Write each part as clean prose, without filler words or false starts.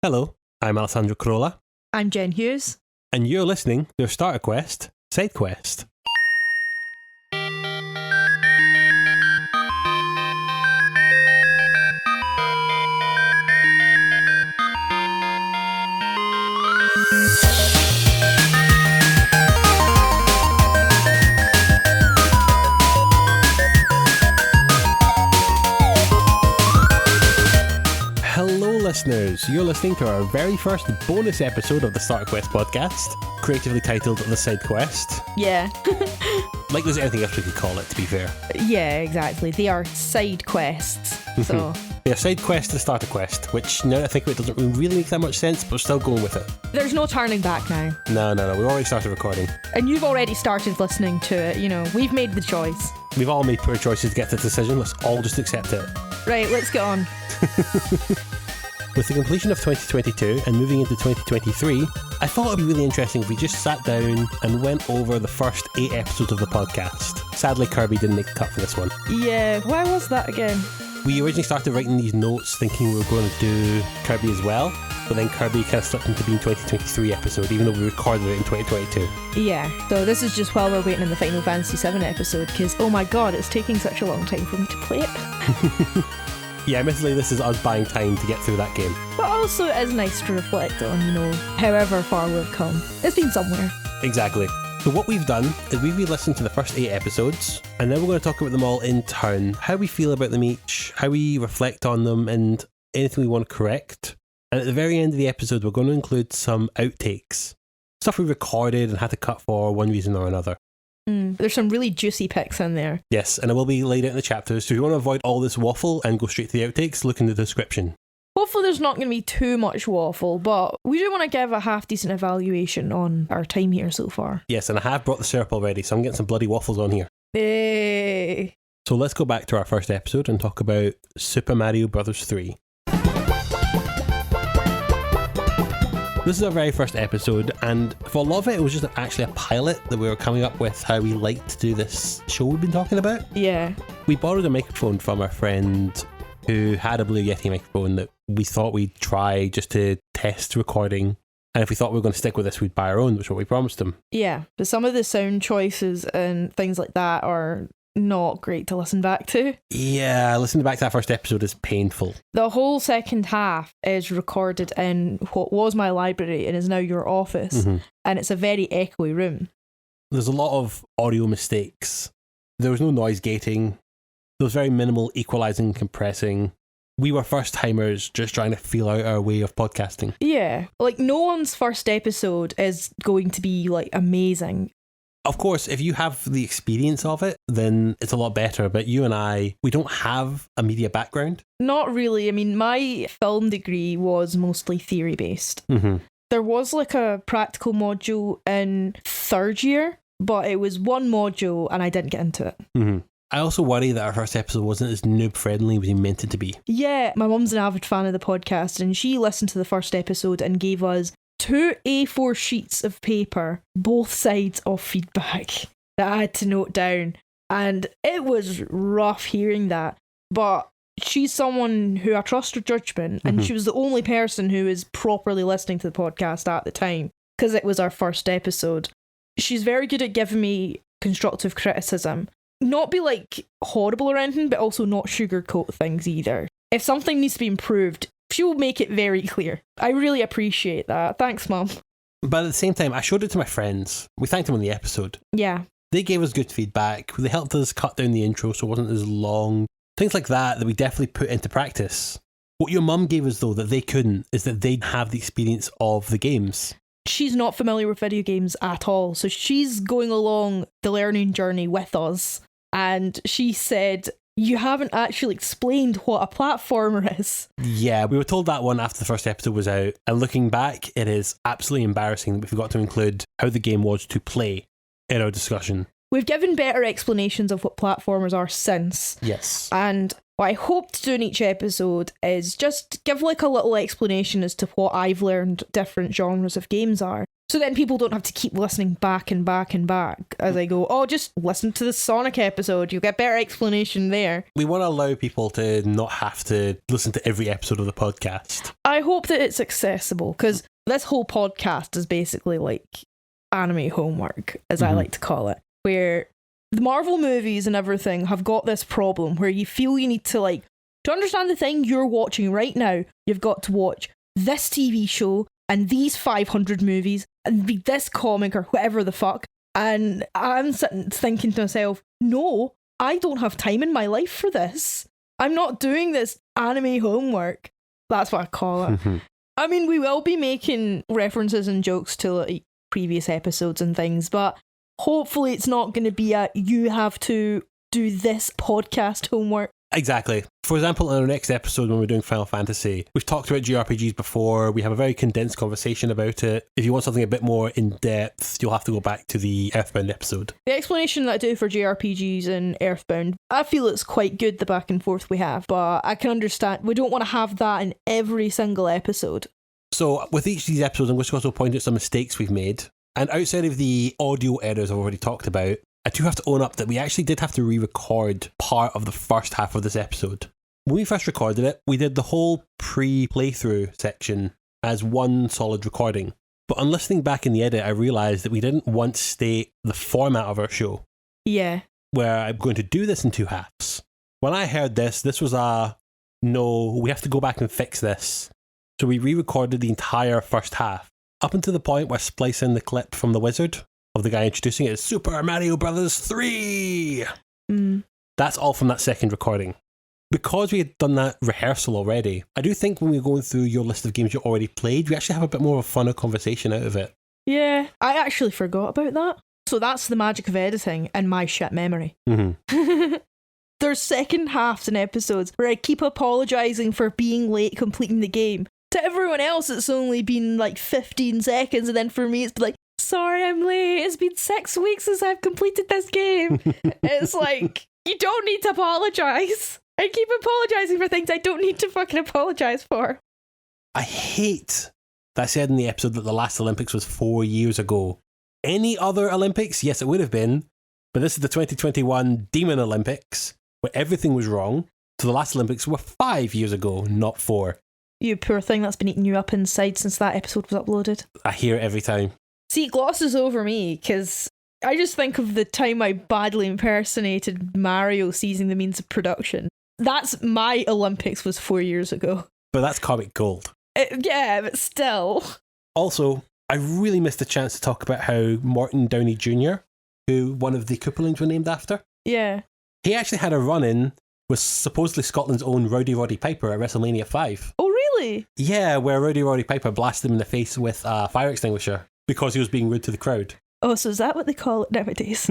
Hello, I'm Alessandro Corolla, I'm Jen Hughes. and you're listening to a Starter Quest Side Quest. Hello listeners, you're listening to our very first bonus episode of the Starter Quest podcast, creatively titled The Side Quest. Yeah. Like there's anything else we could call it, to be fair. Yeah, exactly. They are side quests. So Yeah, Side Quest to Starter Quest, which now that I think of it doesn't really make that much sense, but we're still going with it. there's no turning back now. No, we've already started recording. And you've already started listening to it, we've made the choice. We've all made poor choices to get to the decision, let's all just accept it. Right, let's get on. With the completion of 2022 and moving into 2023, I thought it'd be really interesting if we just sat down and went over the first 8 episodes of the podcast. Sadly, Kirby didn't make the cut for this one. Yeah, why was that again? We originally started writing these notes thinking we were going to do Kirby as well, but then Kirby kind of slipped into being 2023 episode, even though we recorded it in 2022. Yeah, so this is just while we're waiting in the Final Fantasy VII episode, because, oh my god, it's taking such a long time for me to play it. Yeah, admittedly, this is us buying time to get through that game. But also it is nice to reflect on, however far we've come. It's been somewhere. Exactly. So what we've done is we've re-listened to the first 8 episodes, and then we're going to talk about them all in turn, how we feel about them each, how we reflect on them, and anything we want to correct. And at the very end of the episode, we're going to include some outtakes. Stuff we recorded and had to cut for one reason or another. There's some really juicy picks in there. Yes, and it will be laid out in the chapters, so if you want to avoid all this waffle and go straight to the outtakes, look in the description. Hopefully there's not going to be too much waffle, but we do want to give a half-decent evaluation on our time here so far. Yes, and I have brought the syrup already, so I'm getting some bloody waffles on here. Hey. So let's go back to our first episode and talk about Super Mario Bros. 3. This is our very first episode, and for a lot of it was just actually a pilot that we were coming up with how we like to do this show we've been talking about. Yeah. We borrowed a microphone from our friend who had a Blue Yeti microphone that we thought we'd try just to test recording. And if we thought we were going to stick with this, we'd buy our own, which is what we promised him. Yeah, but some of the sound choices and things like that are not great to listen back to. Yeah, listening back to that first episode is painful. The whole second half is recorded in what was my library and is now your office, and it's a very echoey room. There's a lot of audio mistakes. There was no noise gating. There was very minimal equalizing and compressing. We were first timers just trying to feel out our way of podcasting. Yeah, like no one's first episode is going to be like amazing. Of course, if you have the experience of it, then it's a lot better. But you and I, we don't have a media background. Not really. I mean, my film degree was mostly theory-based. There was like a practical module in third year, but it was one module and I didn't get into it. I also worry that our first episode wasn't as noob-friendly as we meant it to be. Yeah, my mum's an avid fan of the podcast and she listened to the first episode and gave us 2 A4 sheets of paper, both sides of feedback that I had to note down. And it was rough hearing that. But she's someone who I trust her judgment, and she was the only person who was properly listening to the podcast at the time, because it was our first episode. She's very good at giving me constructive criticism. Not be like horrible or anything, but also not sugarcoat things either. If something needs to be improved, she will make it very clear. I really appreciate that. Thanks, Mum. But at the same time, I showed it to my friends. We thanked them on the episode. Yeah. They gave us good feedback. They helped us cut down the intro so it wasn't as long. Things like that we definitely put into practice. What your mum gave us, though, that they couldn't, is that they'd have the experience of the games. She's not familiar with video games at all, so she's going along the learning journey with us. And she said, you haven't actually explained what a platformer is. Yeah, we were told that one after the first episode was out. And looking back, it is absolutely embarrassing that we forgot to include how the game was to play in our discussion. We've given better explanations of what platformers are since. Yes. And what I hope to do in each episode is just give like a little explanation as to what I've learned different genres of games are. So then people don't have to keep listening back and back and back as I go, oh, just listen to the Sonic episode. You'll get better explanation there. We want to allow people to not have to listen to every episode of the podcast. I hope that it's accessible, because this whole podcast is basically like anime homework, as I like to call it, where the Marvel movies and everything have got this problem where you feel you need to, like, to understand the thing you're watching right now, you've got to watch this TV show and these 500 movies and read this comic or whatever the fuck. And I'm sitting thinking to myself, no, I don't have time in my life for this. I'm not doing this anime homework. That's what I call it. I mean, we will be making references and jokes to like previous episodes and things, but hopefully it's not going to be you have to do this podcast homework. Exactly. For example, in our next episode when we're doing Final Fantasy, we've talked about JRPGs before. We have a very condensed conversation about it. If you want something a bit more in depth, you'll have to go back to the Earthbound episode. The explanation that I do for JRPGs and Earthbound, I feel it's quite good, the back and forth we have, but I can understand we don't want to have that in every single episode. So with each of these episodes, I'm just going to point out some mistakes we've made. And outside of the audio errors I've already talked about, I do have to own up that we actually did have to re-record part of the first half of this episode. When we first recorded it, we did the whole pre-playthrough section as one solid recording. But on listening back in the edit, I realised that we didn't once state the format of our show. Yeah. Where I'm going to do this in two halves. When I heard this was no, we have to go back and fix this. So we re-recorded the entire first half, up until the point where splicing the clip from the wizard of the guy introducing it is Super Mario Brothers 3. That's all from that second recording. Because we had done that rehearsal already, I do think when we're going through your list of games you already played, we actually have a bit more of a funner conversation out of it. Yeah, I actually forgot about that. So that's the magic of editing and my shit memory. There's second halves in episodes where I keep apologising for being late completing the game. To everyone else, it's only been like 15 seconds, and then for me, it's like, sorry, I'm late. It's been 6 weeks since I've completed this game. It's like, you don't need to apologise. I keep apologising for things I don't need to fucking apologise for. I hate that I said in the episode that the last Olympics was 4 years ago. Any other Olympics? Yes, it would have been. But this is the 2021 Demon Olympics, where everything was wrong. So the last Olympics were 5 years ago, not 4. You poor thing that's been eating you up inside since that episode was uploaded. I hear it every time. See, it glosses over me, because I just think of the time I badly impersonated Mario seizing the means of production. That's my Olympics was 4 years ago. But that's comic gold. Yeah, but still. Also, I really missed the chance to talk about how Morton Downey Jr., who one of the Koopalings were named after, yeah, he actually had a run-in with supposedly Scotland's own Rowdy Roddy Piper at WrestleMania 5. Oh, really? Yeah, where Rowdy Roddy Piper blasted him in the face with a fire extinguisher because he was being rude to the crowd. Oh, so is that what they call it nowadays?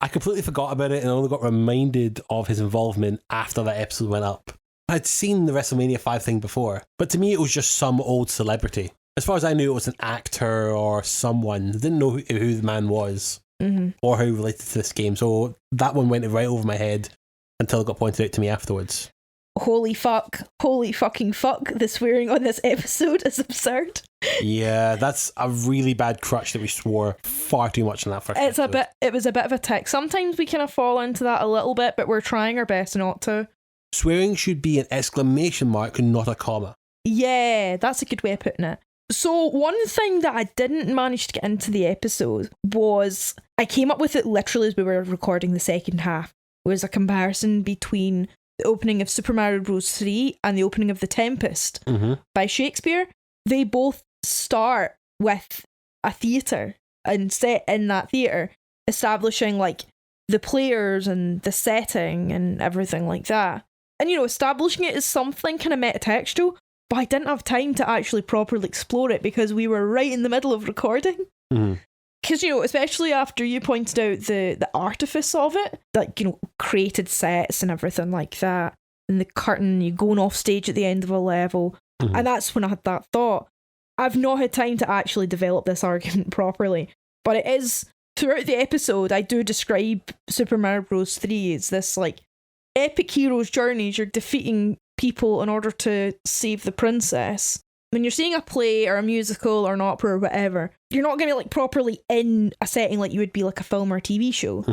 I completely forgot about it and only got reminded of his involvement after that episode went up. I'd seen the WrestleMania 5 thing before, but to me it was just some old celebrity. As far as I knew, it was an actor or someone. I didn't know who the man was or how he related to this game, so that one went right over my head until it got pointed out to me afterwards. Holy fuck. Holy fucking fuck. The swearing on this episode is absurd. Yeah, that's a really bad crutch that we swore far too much in that first episode. It was a bit of a tick. Sometimes we kind of fall into that a little bit, but we're trying our best not to. Swearing should be an exclamation mark and not a comma. Yeah, that's a good way of putting it. So one thing that I didn't manage to get into the episode was, I came up with it literally as we were recording the second half, was a comparison between the opening of Super Mario Bros. 3 and the opening of The Tempest by Shakespeare. They both start with a theatre and set in that theatre, establishing like the players and the setting and everything like that. And you know, establishing it as something kind of metatextual, but I didn't have time to actually properly explore it because we were right in the middle of recording. Because, you know, especially after you pointed out the artifice of it, like, you know, created sets and everything like that, and the curtain, you going off stage at the end of a level, and that's when I had that thought. I've not had time to actually develop this argument properly, but it is, throughout the episode, I do describe Super Mario Bros. 3 as this, like, epic hero's journeys. You're defeating people in order to save the princess. when you're seeing a play or a musical or an opera or whatever, you're not going to be like properly in a setting like you would be like a film or a TV show.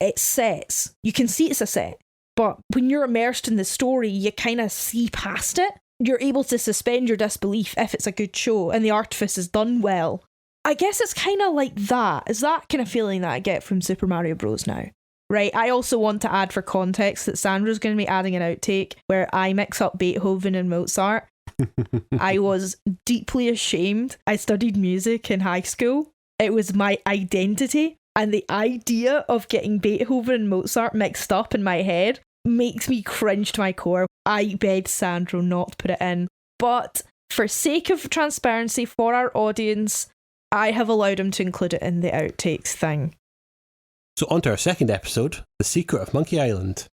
It's sets. You can see it's a set. But when you're immersed in the story, you kind of see past it. You're able to suspend your disbelief if it's a good show and the artifice is done well. I guess it's kind of like that. Is that kind of feeling that I get from Super Mario Bros. Now? Right, I also want to add for context that Sandra's going to be adding an outtake where I mix up Beethoven and Mozart. I was deeply ashamed. I studied music in high school. It was my identity. And the idea of getting Beethoven and Mozart mixed up in my head makes me cringe to my core. I begged Sandro not to put it in. But for sake of transparency for our audience, I have allowed him to include it in the outtakes thing. So on to our second episode, The Secret of Monkey Island.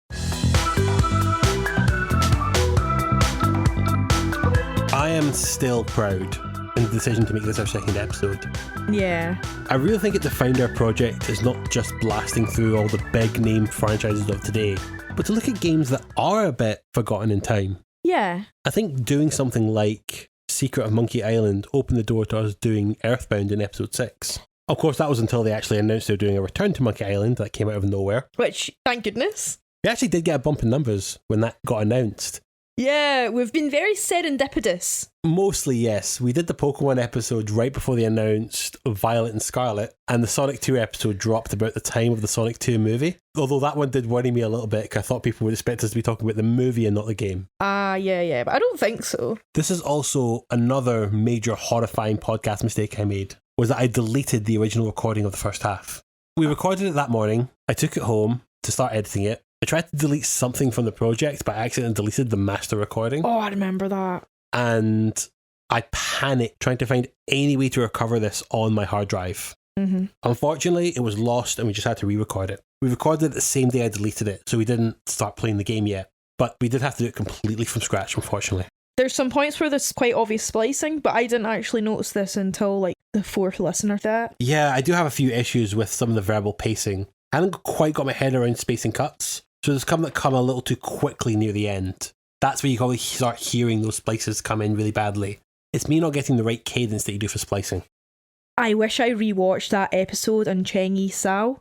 I am still proud in the decision to make this our second episode. Yeah. I really think it defined our project as not just blasting through all the big name franchises of today, but to look at games that are a bit forgotten in time. Yeah. I think doing something like Secret of Monkey Island opened the door to us doing Earthbound in episode 6. Of course, that was until they actually announced they were doing a return to Monkey Island that came out of nowhere. Which, thank goodness. We actually did get a bump in numbers when that got announced. Yeah, we've been very serendipitous. Mostly, yes. We did the Pokémon episode right before they announced Violet and Scarlet, and the Sonic 2 episode dropped about the time of the Sonic 2 movie. Although that one did worry me a little bit, because I thought people would expect us to be talking about the movie and not the game. Yeah, but I don't think so. This is also another major horrifying podcast mistake I made, was that I deleted the original recording of the first half. We recorded it that morning, I took it home to start editing it. I tried to delete something from the project, but I accidentally deleted the master recording. Oh, I remember that. And I panicked trying to find any way to recover this on my hard drive. Unfortunately, it was lost and we just had to re-record it. We recorded it the same day I deleted it, so we didn't start playing the game yet. But we did have to do it completely from scratch, unfortunately. There's some points where there's quite obvious splicing, but I didn't actually notice this until like the fourth listen or that. Yeah, I do have a few issues with some of the verbal pacing. I haven't quite got my head around spacing cuts. So there's some that come a little too quickly near the end. That's where you probably start hearing those splices come in really badly. It's me not getting the right cadence that you do for splicing. I wish I rewatched that episode on Cheng Yi Sao.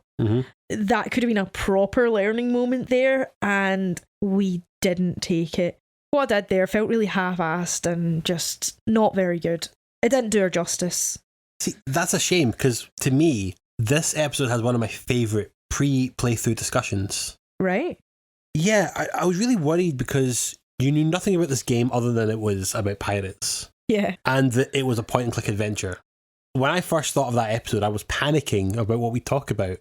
That could have been a proper learning moment there, and we didn't take it. What I did there felt really half-assed and just not very good. It didn't do her justice. See, that's a shame, because to me, this episode has one of my favourite pre-playthrough discussions. Right. Yeah, I was really worried because you knew nothing about this game other than it was about pirates. Yeah. And that it was a point-and-click adventure. When I first thought of that episode, I was panicking about what we talk about.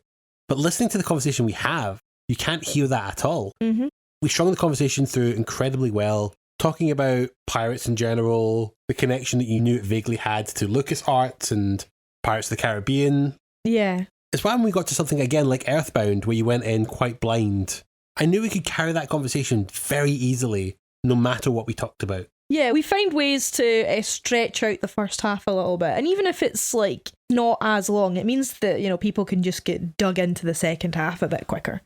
But listening to the conversation we have, you can't hear that at all. We strung the conversation through incredibly well, talking about pirates in general, the connection that you knew it vaguely had to LucasArts and Pirates of the Caribbean. Yeah. It's when we got to something again like Earthbound, where you went in quite blind. I knew we could carry that conversation very easily, no matter what we talked about. Yeah, we find ways to stretch out the first half a little bit. And even if it's like not as long, it means that, you know, people can just get dug into the second half a bit quicker.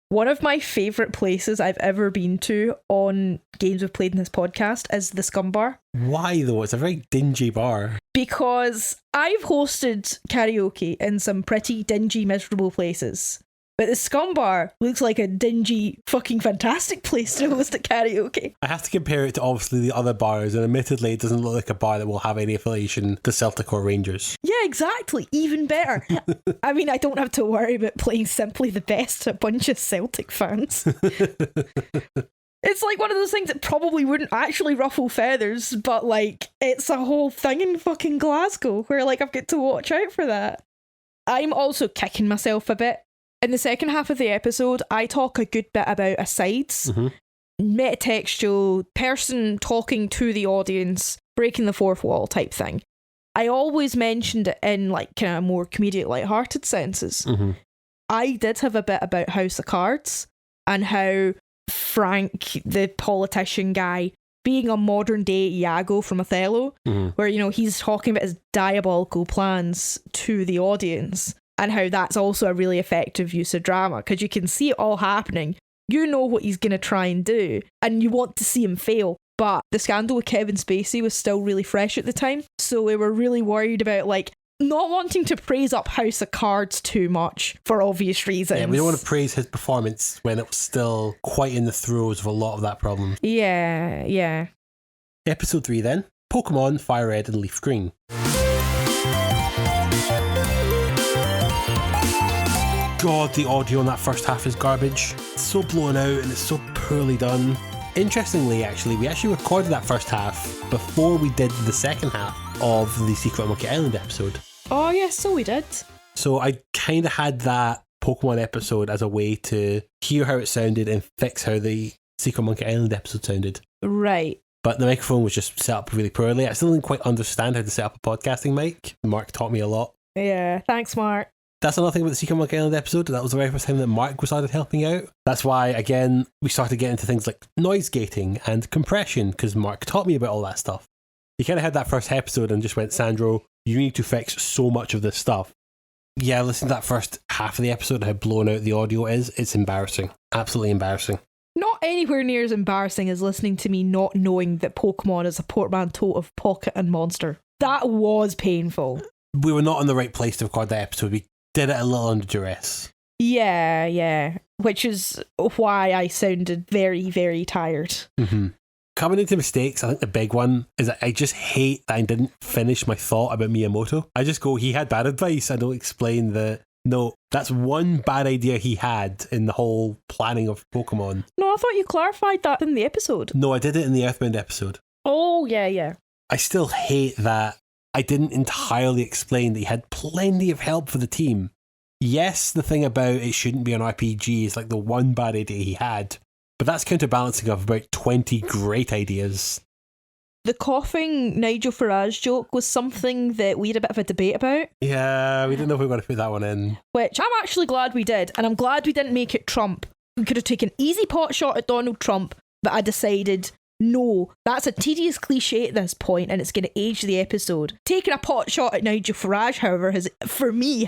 One of my favourite places I've ever been to on games we've played in this podcast is the Scum Bar. Why though? It's a very dingy bar. Because I've hosted karaoke in some pretty dingy, miserable places. But the Scum Bar looks like a dingy, fucking fantastic place to host a karaoke. I have to compare it to obviously the other bars, and admittedly it doesn't look like a bar that will have any affiliation to Celtic or Rangers. Yeah, exactly. Even better. I mean, I don't have to worry about playing Simply the Best to a bunch of Celtic fans. It's like one of those things that probably wouldn't actually ruffle feathers, but like, it's a whole thing in fucking Glasgow where like I've got to watch out for that. I'm also kicking myself a bit. In the second half of the episode, I talk a good bit about asides, metatextual, person talking to the audience, breaking the fourth wall type thing. I always mentioned it in like kind of more comedic, light-hearted senses. I did have a bit about House of Cards and how Frank, the politician guy, being a modern day Iago from Othello, where, you know, he's talking about his diabolical plans to the audience. And how that's also a really effective use of drama, because you can see it all happening. You know what he's going to try and do, and you want to see him fail. but the scandal with Kevin Spacey was still really fresh at the time. So we were really worried about, like, not wanting to praise up House of Cards too much for obvious reasons. Yeah, we don't want to praise his performance when it was still quite in the throes of a lot of that problem. Yeah. Episode 3 then. Pokemon, FireRed and LeafGreen. God, the audio on that first half is garbage. It's so blown out and it's so poorly done. Interestingly, we actually recorded that first half before we did the second half of the Secret on Monkey Island episode. Oh, yes, so we did. So I kind of had that Pokemon episode as a way to hear how it sounded and fix how the Secret Monkey Island episode sounded. Right. But the microphone was just set up really poorly. I still didn't quite understand how to set up a podcasting mic. Mark taught me a lot. Yeah, thanks, Mark. That's another thing about the Secret Monkey Island episode. That was the very first time that Mark started helping out. That's why, again, we started getting into things like noise gating and compression, because Mark taught me about all that stuff. He kind of had that first episode and just went, Sandro, you need to fix so much of this stuff. Yeah, listen to that first half of the episode, how blown out the audio is. It's embarrassing. Absolutely embarrassing. Not anywhere near as embarrassing as listening to me not knowing that Pokemon is a portmanteau of pocket and monster. That was painful. We were not in the right place to record that episode. We did it a little under duress. Yeah. Which is why I sounded very, very tired. Mm-hmm. Coming into mistakes, I think the big one is that I just hate that I didn't finish my thought about Miyamoto. I just go, he had bad advice. I don't explain that. No, that's one bad idea he had in the whole planning of Pokemon. No, I thought you clarified that in the episode. No, I did it in the Earthbound episode. Oh, yeah. I still hate that I didn't entirely explain that he had plenty of help for the team. Yes, the thing about it shouldn't be an RPG is like the one bad idea he had, but that's counterbalancing of about 20 great ideas. The coughing Nigel Farage joke was something that we had a bit of a debate about. Yeah, we didn't know if we were going to put that one in. Which I'm actually glad we did, and I'm glad we didn't make it Trump. We could have taken an easy pot shot at Donald Trump, but I decided, no, that's a tedious cliche at this point, and it's going to age the episode. Taking a pot shot at Nigel Farage, however, has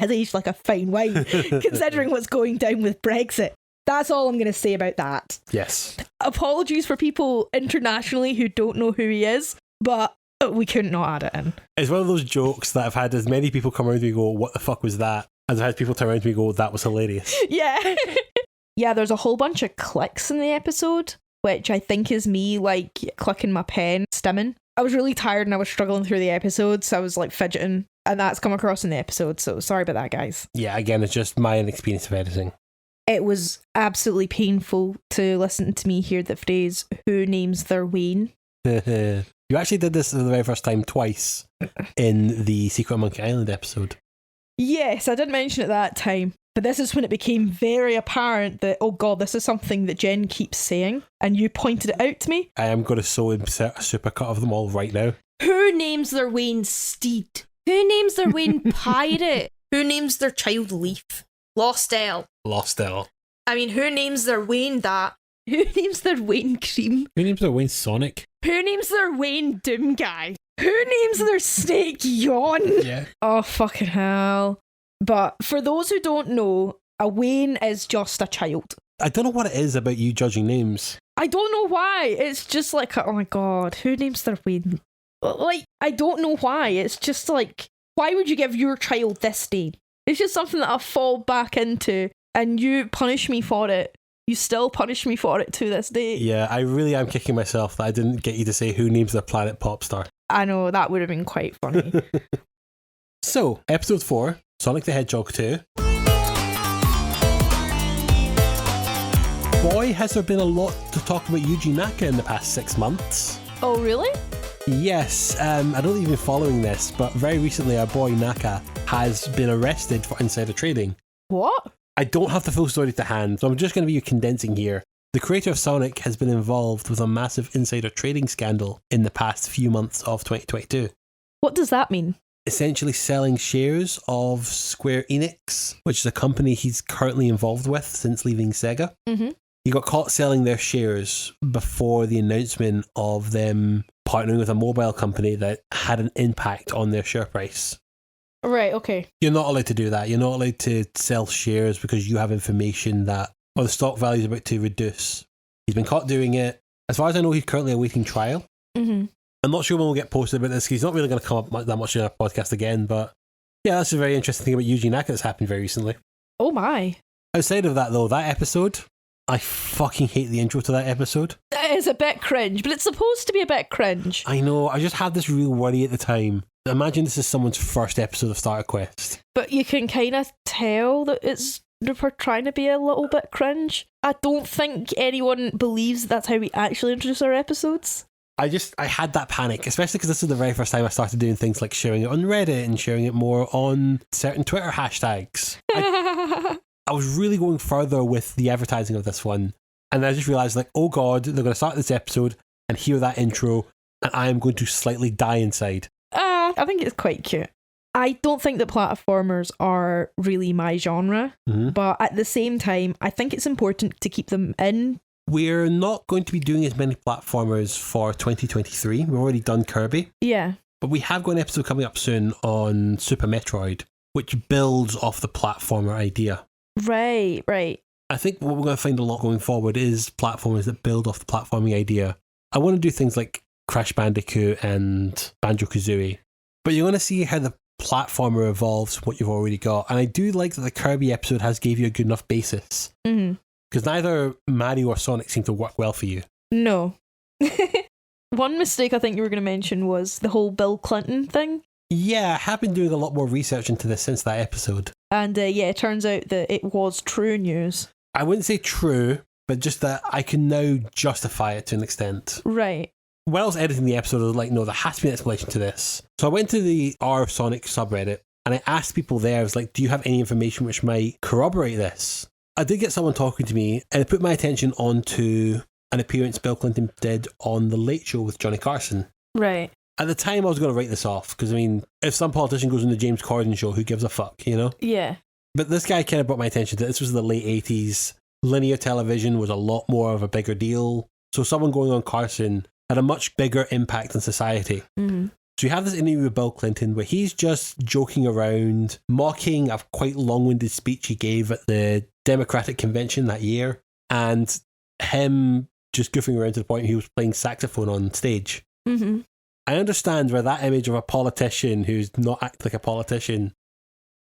aged like a fine wine, considering what's going down with Brexit. That's all I'm going to say about that. Yes. Apologies for people internationally who don't know who he is, but we couldn't not add it in. It's one of those jokes that I've had as many people come around to me go, what the fuck was that? As I've had people turn around to me and go, that was hilarious. Yeah. Yeah, there's a whole bunch of clicks in the episode, which I think is me, like, clicking my pen, stimming. I was really tired and I was struggling through the episode, so I was, like, fidgeting, and that's come across in the episode, so sorry about that, guys. Yeah, again, it's just my inexperience of editing. It was absolutely painful to listen to me hear the phrase, who names their Wayne? You actually did this for the very first time twice in the Secret Monkey Island episode. Yes, I did mention it that time, but this is when it became very apparent that, oh god, this is something that Jen keeps saying, and you pointed it out to me. I am going to so insert a supercut of them all right now. Who names their Wayne Steed? Who names their Wayne Pirate? Who names their child Leaf? Lost Elle. I mean, who names their Wayne that? Who names their Wayne Cream? Who names their Wayne Sonic? Who names their Wayne Doom Guy? Who names their Snake Yawn? Yeah. Oh, fucking hell. But for those who don't know, a Wayne is just a child. I don't know what it is about you judging names. I don't know why. It's just like, oh my god, who names their Wayne? Like, I don't know why. It's just like, why would you give your child this name? It's just something that I fall back into, and you punish me for it. You still punish me for it to this day. Yeah, I really am kicking myself that I didn't get you to say who names their planet Popstar. I know, that would have been quite funny. So, episode 4, Sonic the Hedgehog 2. Boy, has there been a lot to talk about Yuji Naka in the past 6 months. Oh, really? Yes, I don't think you've been following this, but very recently our boy Naka has been arrested for insider trading. What? I don't have the full story to hand, so I'm just going to be condensing here. The creator of Sonic has been involved with a massive insider trading scandal in the past few months of 2022. What does that mean? Essentially selling shares of Square Enix, which is a company he's currently involved with since leaving Sega. Mm-hmm. He got caught selling their shares before the announcement of them partnering with a mobile company that had an impact on their share price. Right, okay. You're not allowed to do that. You're not allowed to sell shares because you have information that, or the stock value is about to reduce. He's been caught doing it. As far as I know, he's currently awaiting trial. Mm-hmm. I'm not sure when we'll get posted about this, because he's not really going to come up that much in our podcast again, but yeah, that's a very interesting thing about Yuji Naka that's happened very recently. Oh my. Outside of that, though, that episode, I fucking hate the intro to that episode. It is a bit cringe, but it's supposed to be a bit cringe. I know, I just had this real worry at the time. Imagine this is someone's first episode of Starter Quest. But you can kind of tell that we're trying to be a little bit cringe. I don't think anyone believes that's how we actually introduce our episodes. I had that panic, especially because this is the very first time I started doing things like sharing it on Reddit and sharing it more on certain Twitter hashtags. I was really going further with the advertising of this one, and I just realised, like, oh god, they're going to start this episode and hear that intro, and I am going to slightly die inside. I think it's quite cute. I don't think that platformers are really my genre, but at the same time, I think it's important to keep them in. We're not going to be doing as many platformers for 2023. We've already done Kirby. Yeah. But we have got an episode coming up soon on Super Metroid, which builds off the platformer idea. Right. I think what we're going to find a lot going forward is platformers that build off the platforming idea. I want to do things like Crash Bandicoot and Banjo-Kazooie, but you're going to see how the platformer evolves from what you've already got. And I do like that the Kirby episode has gave you a good enough basis. Because neither Mario or Sonic seem to work well for you. No. One mistake I think you were going to mention was the whole Bill Clinton thing. Yeah, I have been doing a lot more research into this since that episode. And it turns out that it was true news. I wouldn't say true, but just that I can now justify it to an extent. Right. When I was editing the episode, I was like, no, there has to be an explanation to this. So I went to the R Sonic subreddit and I asked people there, I was like, do you have any information which might corroborate this? I did get someone talking to me, and it put my attention onto an appearance Bill Clinton did on The Late Show with Johnny Carson. Right. At the time, I was going to write this off, because, I mean, if some politician goes on the James Corden show, who gives a fuck, you know? Yeah. But this guy kind of brought my attention to this was the late 80s. Linear television was a lot more of a bigger deal. So someone going on Carson had a much bigger impact on society. So you have this interview with Bill Clinton where he's just joking around, mocking a quite long-winded speech he gave at the Democratic convention that year, and him just goofing around to the point he was playing saxophone on stage. I understand where that image of a politician who's not acting like a politician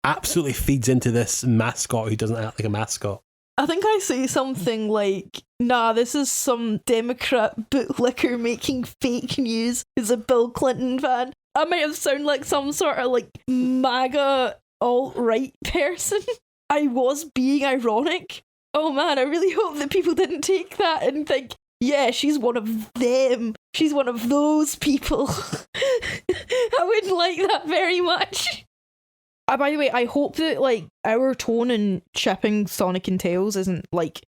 absolutely feeds into this mascot who doesn't act like a mascot. I think I say something like, nah, this is some Democrat bootlicker making fake news who's a Bill Clinton fan. I might have sounded like some sort of like MAGA alt-right person. I was being ironic. Oh man, I really hope that people didn't take that and think, yeah, she's one of them. She's one of those people. I wouldn't like that very much. By the way, I hope that like our tone in shipping Sonic and Tails isn't like...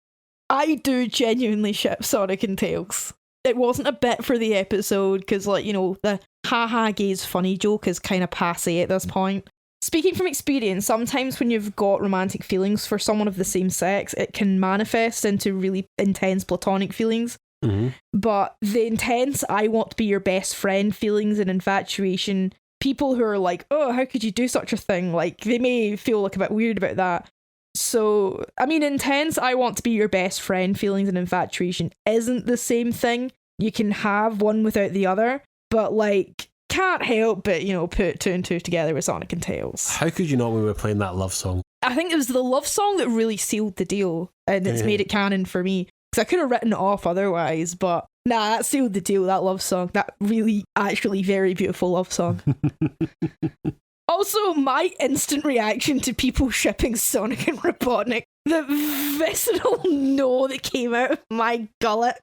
I do genuinely ship Sonic and Tails. It wasn't a bit for the episode because, like, you know, the haha gays funny joke is kind of passé at this point. Speaking from experience, sometimes when you've got romantic feelings for someone of the same sex, it can manifest into really intense platonic feelings. But the intense I want to be your best friend feelings and infatuation, people who are like, oh, how could you do such a thing? Like, they may feel like a bit weird about that. So, I mean, intense I want to be your best friend feelings and infatuation isn't the same thing. You can have one without the other, but like, can't help but, you know, put two and two together with Sonic and Tails. How could you not when we were playing that love song? I think it was the love song that really sealed the deal, and it's made it canon for me. Because I could have written it off otherwise, but nah, that sealed the deal, that love song. That really, actually very beautiful love song. Also, my instant reaction to people shipping Sonic and Robotnik, the visceral no that came out of my gullet.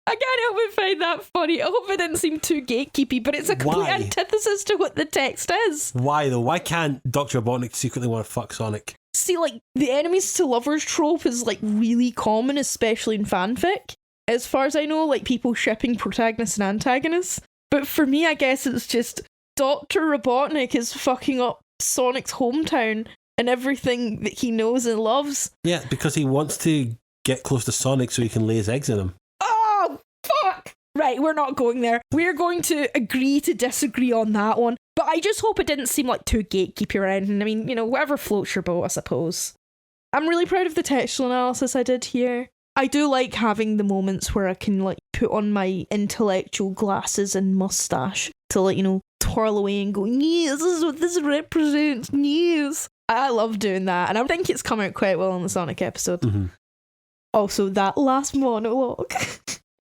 I can't help but find that funny. I hope it didn't seem too gatekeepy, but it's a complete antithesis to what the text is. Why though? Why can't Dr. Robotnik secretly want to fuck Sonic? See, like, the enemies to lovers trope is, like, really common, especially in fanfic. As far as I know, like, people shipping protagonists and antagonists. But for me, I guess it's just Dr. Robotnik is fucking up Sonic's hometown and everything that he knows and loves. Yeah, because he wants to get close to Sonic so he can lay his eggs in him. Oh, fuck! Right, we're not going there. We're going to agree to disagree on that one. But I just hope it didn't seem like too gatekeepy or anything. I mean, you know, whatever floats your boat, I suppose. I'm really proud of the textual analysis I did here. I do like having the moments where I can like put on my intellectual glasses and mustache to like, twirl away and go, yes, this is what this represents, yes. I love doing that, and I think it's come out quite well on the Sonic episode. Mm-hmm. Also, that last monologue.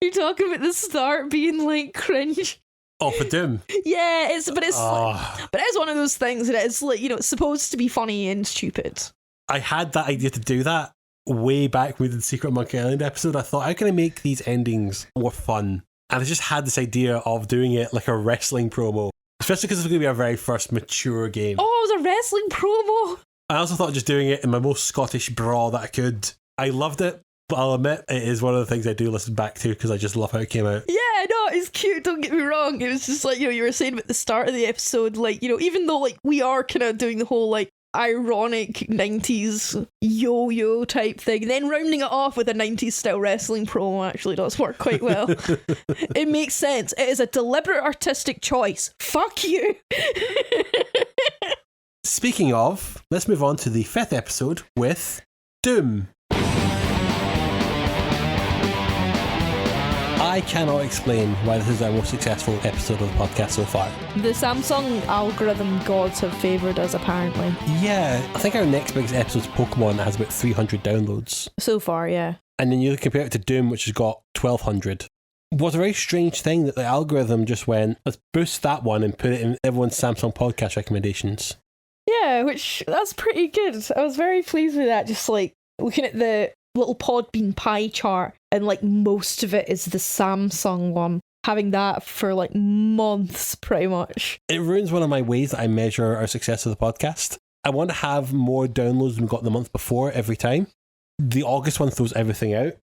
You're talking about the start being like cringe. Oh, for Doom. Yeah, but it's one of those things that it's like, it's supposed to be funny and stupid. I had that idea to do that way back with the Secret Monkey Island episode. I thought, how can I make these endings more fun? And I just had this idea of doing it like a wrestling promo, especially because it's going to be our very first mature game. Oh, it was a wrestling promo. I also thought just doing it in my most Scottish brawl that I could. I loved it, but I'll admit it is one of the things I do listen back to because I just love how it came out. Yeah, no, it's cute, don't get me wrong. It was just like, you were saying at the start of the episode, like, even though like we are kind of doing the whole like ironic 90s yo-yo type thing, then rounding it off with a 90s style wrestling promo actually does work quite well. It makes sense. It is a deliberate artistic choice. Fuck you. Speaking of, let's move on to the 5th episode with Doom. I cannot explain why this is our most successful episode of the podcast so far. The Samsung algorithm gods have favoured us, apparently. Yeah, I think our next biggest episode is Pokémon that has about 300 downloads. So far, yeah. And then you compare it to Doom, which has got 1,200. It was a very strange thing that the algorithm just went, let's boost that one and put it in everyone's Samsung podcast recommendations. Yeah, that's pretty good. I was very pleased with that, just like looking at the little Podbean pie chart, and like most of it is the Samsung one, having that for like months pretty much. It ruins one of my ways that I measure our success of the podcast. I want to have more downloads than we got the month before every time. The August one throws everything out.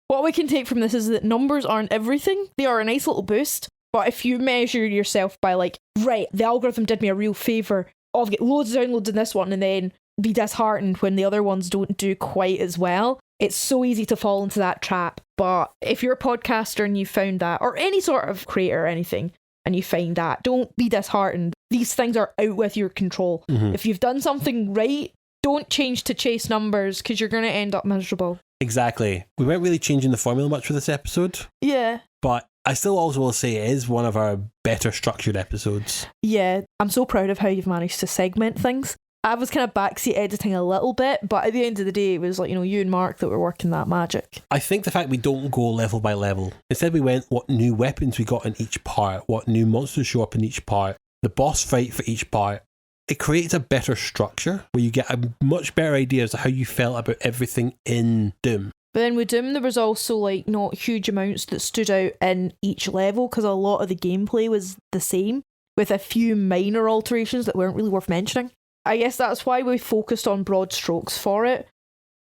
What we can take from this is that numbers aren't everything. They are a nice little boost, but if you measure yourself by like, right, the algorithm did me a real favour, I'll get loads of downloads in this one and then be disheartened when the other ones don't do quite as well. It's so easy to fall into that trap. But if you're a podcaster and you found that, or any sort of creator or anything, and you find that, don't be disheartened. These things are out with your control. Mm-hmm. If you've done something right, don't change to chase numbers because you're going to end up miserable. Exactly. We weren't really changing the formula much for this episode. Yeah. But I still also will say it is one of our better structured episodes. Yeah. I'm so proud of how you've managed to segment things. I was kind of backseat editing a little bit, but at the end of the day, it was like, you and Mark that were working that magic. I think the fact we don't go level by level. Instead, we went what new weapons we got in each part, what new monsters show up in each part, the boss fight for each part. It creates a better structure where you get a much better idea as to how you felt about everything in Doom. But then with Doom, there was also like not huge amounts that stood out in each level because a lot of the gameplay was the same, with a few minor alterations that weren't really worth mentioning. I guess that's why we focused on broad strokes for it.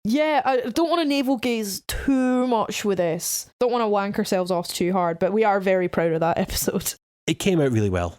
Yeah, I don't want to navel gaze too much with this. Don't want to wank ourselves off too hard, but we are very proud of that episode. It came out really well.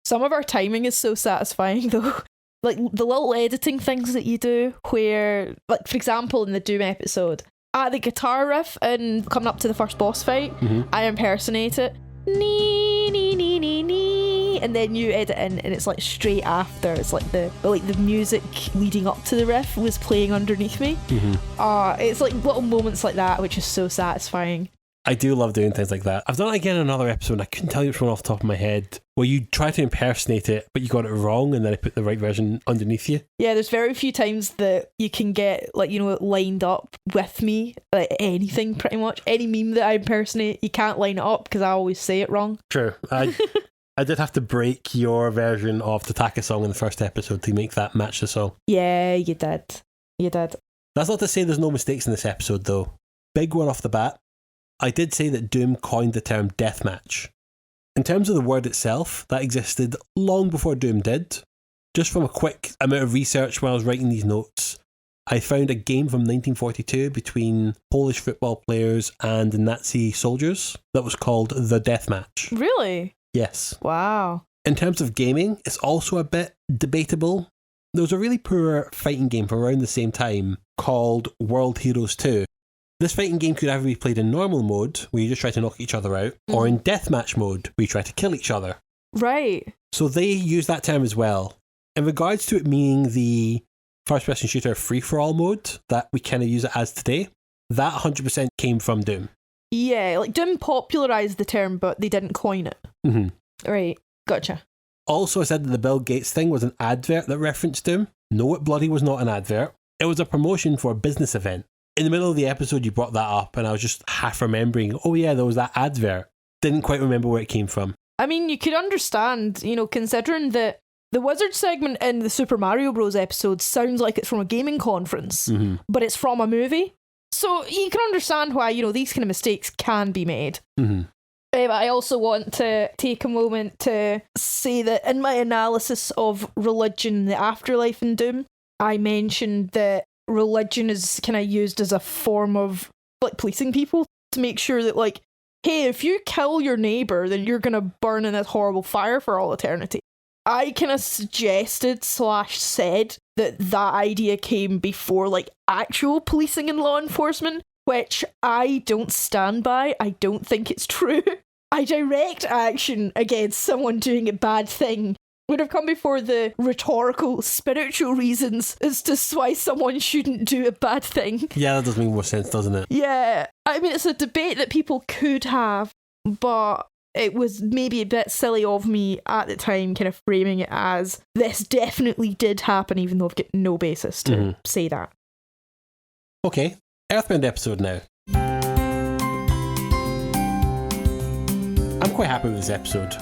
Some of our timing is so satisfying though. Like the little editing things that you do where, like for example in the Doom episode, at the guitar riff and coming up to the first boss fight, I impersonate it. Nee, nee, nee, nee, nee. And then you edit in and it's like straight after. It's like the music leading up to the riff was playing underneath me. It's like little moments like that which is so satisfying. I do love doing things like that. I've done it again in another episode and I couldn't tell you which one off the top of my head, where you try to impersonate it but you got it wrong and then I put the right version underneath you. Yeah, there's very few times that you can get like, lined up with me, like anything pretty much. Any meme that I impersonate, you can't line it up because I always say it wrong. True. I did have to break your version of the Taka song in the first episode to make that match the song. Yeah, you did. That's not to say there's no mistakes in this episode though. Big one off the bat. I did say that Doom coined the term deathmatch. In terms of the word itself, that existed long before Doom did. Just from a quick amount of research when I was writing these notes, I found a game from 1942 between Polish football players and Nazi soldiers that was called The Deathmatch. Really? Yes. Wow. In terms of gaming, it's also a bit debatable. There was a really poor fighting game from around the same time called World Heroes 2. This fighting game could either be played in normal mode, where you just try to knock each other out, or in deathmatch mode, where you try to kill each other. Right. So they use that term as well. In regards to it meaning the first-person shooter free-for-all mode that we kind of use it as today, that 100% came from Doom. Yeah, like Doom popularised the term, but they didn't coin it. Mm-hmm. Right, gotcha. Also, I said that the Bill Gates thing was an advert that referenced Doom. No, it bloody was not an advert. It was a promotion for a business event. In the middle of the episode, you brought that up, and I was just half remembering, oh yeah, there was that advert. Didn't quite remember where it came from. I mean, you could understand, considering that the wizard segment in the Super Mario Bros. Episode sounds like it's from a gaming conference, but it's from a movie. So you can understand why, these kind of mistakes can be made. Mm-hmm. But I also want to take a moment to say that in my analysis of religion, the afterlife in Doom, I mentioned that religion is kind of used as a form of like policing people to make sure that like, hey, if you kill your neighbour, then you're going to burn in this horrible fire for all eternity. I kind of suggested / said that idea came before like actual policing and law enforcement, which I don't stand by. I don't think it's true. A direct action against someone doing a bad thing would have come before the rhetorical, spiritual reasons as to why someone shouldn't do a bad thing. Yeah, that does make more sense, doesn't it? Yeah. I mean, it's a debate that people could have, but it was maybe a bit silly of me at the time kind of framing it as this definitely did happen, even though I've got no basis to say that. Okay, Earthbound episode now. I'm quite happy with this episode.